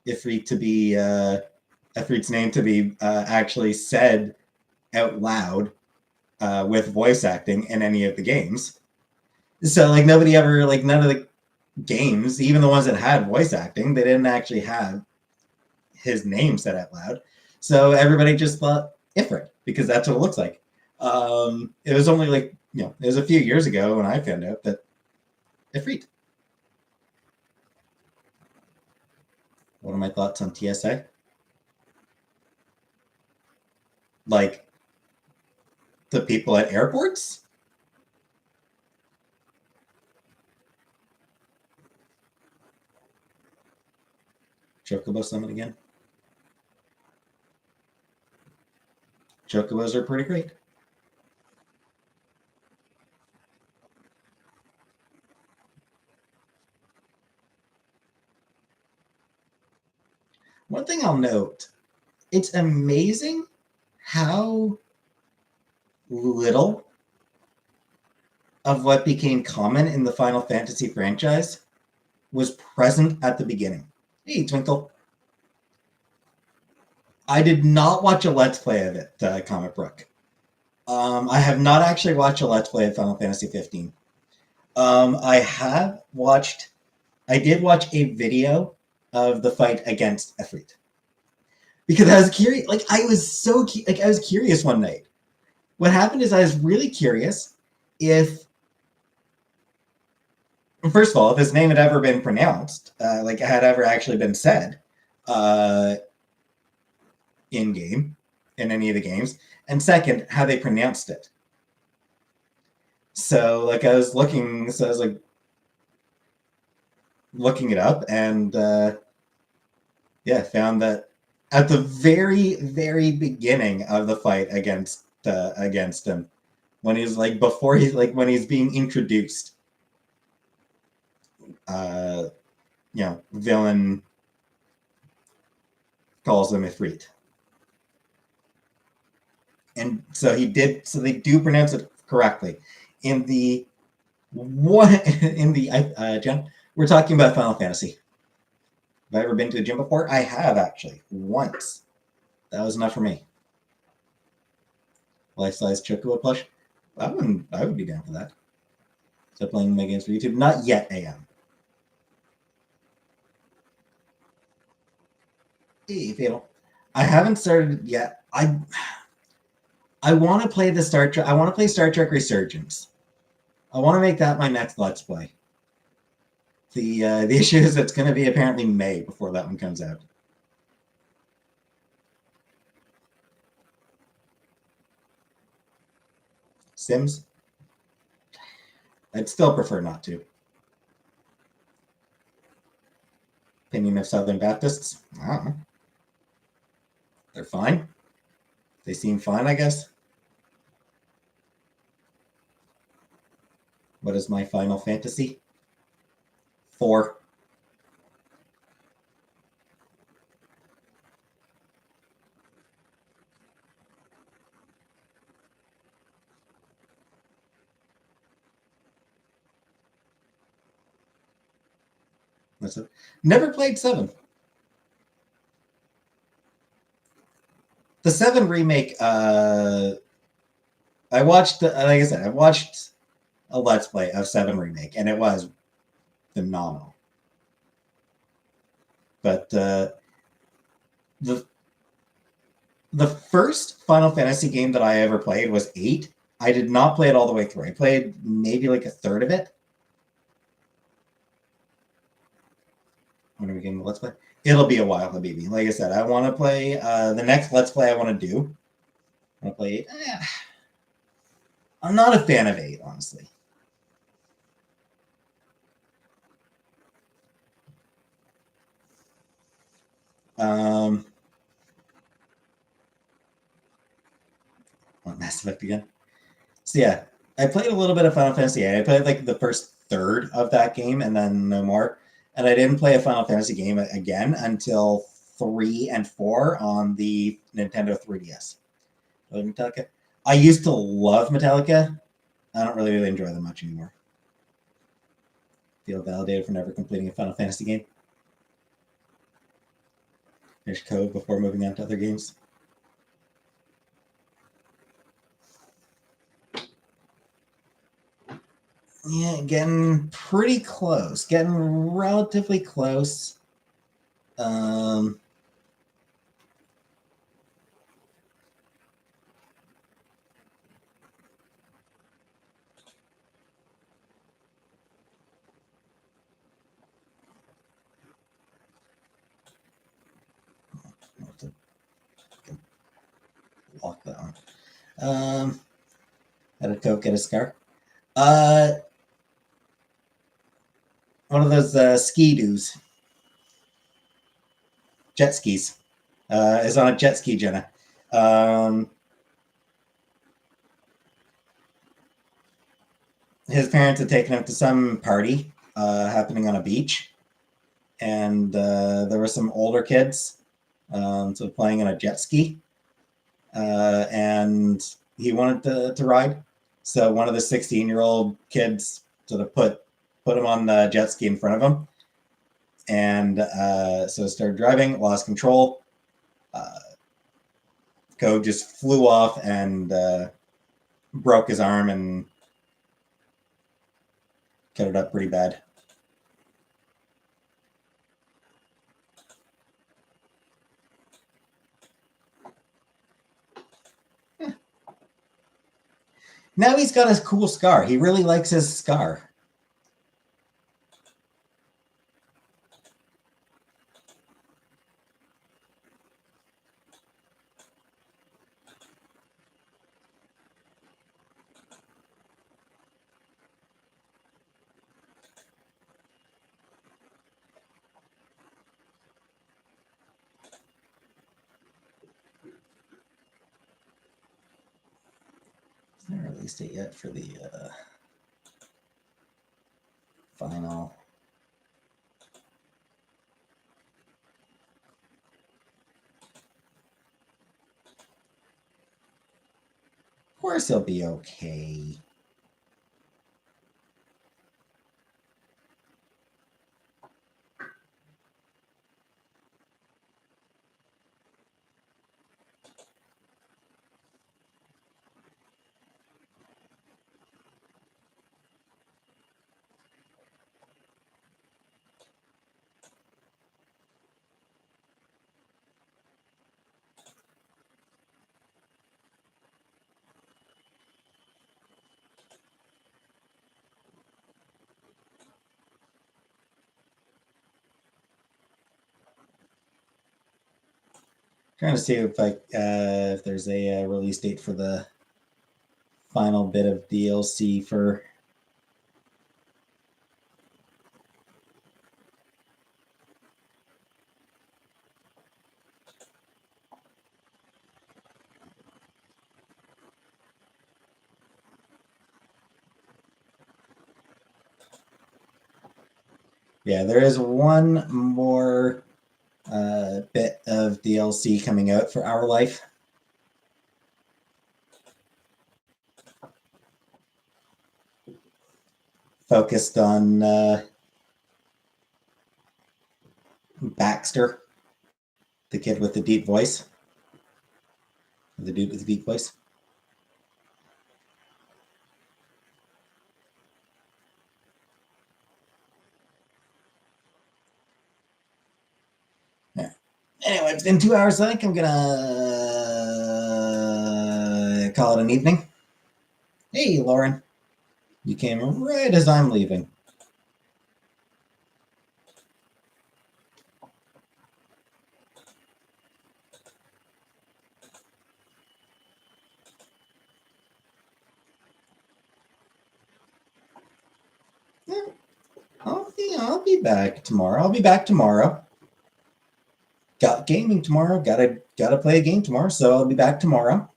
Ifrit to be Ifrit's name to be actually said out loud with voice acting in any of the games. So like nobody ever like none of the games, even the ones that had voice acting, they didn't actually have his name said out loud. So everybody just thought Ifrit because that's what it looks like. It was only like it was a few years ago when I found out that Ifrit. What are my thoughts on TSA? Like the people at airports? Chocobo Summit again. Chocobos are pretty great. One thing I'll note, it's amazing how little of what became common in the Final Fantasy franchise was present at the beginning. Hey, Twinkle. I did not watch a Let's Play of it, Comic Brook. I have not actually watched a Let's Play of Final Fantasy 15. I did watch a video of the fight against Efreet. Because I was curious, I was curious one night. What happened is I was really curious if, first of all, if his name had ever been pronounced, had ever actually been said in game, in any of the games, and second, how they pronounced it. So, I was looking it up, and found that at the very, very beginning of the fight against him, when he's when he's being introduced, villain calls him Ifrit. And so they do pronounce it correctly. Jen, we're talking about Final Fantasy. Have I ever been to a gym before? I have, actually, once. That was enough for me. Life-size Chocobo plush? I would be down for that. So playing my games for YouTube? Not yet, AM. Hey, Fatal. I haven't started yet. I want to play Star Trek Resurgence. I want to make that my next Let's Play. The issue is it's going to be apparently May before that one comes out. Sims? I'd still prefer not to. Opinion of Southern Baptists? I don't know. They're fine. They seem fine, I guess. What is my Final Fantasy? 4. That's it. Never played 7. The 7 remake, I watched, like I said, I watched a Let's Play of 7 remake, and it was phenomenal. But the first Final Fantasy game that I ever played was 8. I did not play it all the way through. I played maybe a third of it. When are we getting the Let's Play? It'll be a while, Habibi. Like I said, I want to play the next Let's Play I want to do. I want to play 8. I'm not a fan of 8, honestly. Want Mass Effect again? So yeah, I played a little bit of Final Fantasy 8. I played the first third of that game and then no more. And I didn't play a Final Fantasy game again until 3 and 4 on the Nintendo 3DS. Metallica. I used to love Metallica. I don't really enjoy them much anymore. Feel validated for never completing a Final Fantasy game. Finish code before moving on to other games. Yeah, getting pretty close. Getting relatively close. How did Coke get a scar? One of those ski-doos. Jet skis. Is on a jet ski, Jenna. His parents had taken him to some party happening on a beach, and there were some older kids so playing on a jet ski, and he wanted to ride. So one of the 16-year-old kids sort of put him on the jet ski in front of him, and so started driving, lost control. Code just flew off and broke his arm and cut it up pretty bad. Yeah. Now he's got his cool scar. He really likes his scar. It's not released it yet for the final. Of course he'll be okay. Trying to see if there's a release date for the final bit of DLC for. Yeah, there is one more bit of DLC coming out for Our Life. Focused on Baxter, the kid with the deep voice. The dude with the deep voice. Yeah. Anyway, it's been 2 hours. I think I'm gonna call it an evening. Hey, Lauren. You came right as I'm leaving. Yeah. I'll be back tomorrow. I'll be back tomorrow. Got gaming tomorrow. Gotta play a game tomorrow, so I'll be back tomorrow.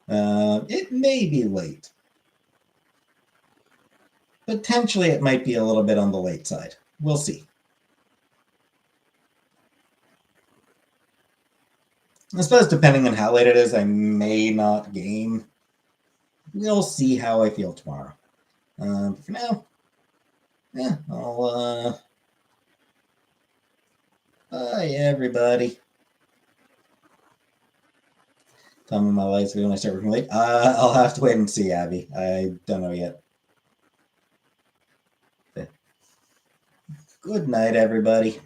It may be late. Potentially, it might be a little bit on the late side. We'll see. I suppose depending on how late it is, I may not game. We'll see how I feel tomorrow. But for now, yeah, I'll bye everybody. Tell me my life's when I start working late. I'll have to wait and see, Abby. I don't know yet. Good night, everybody.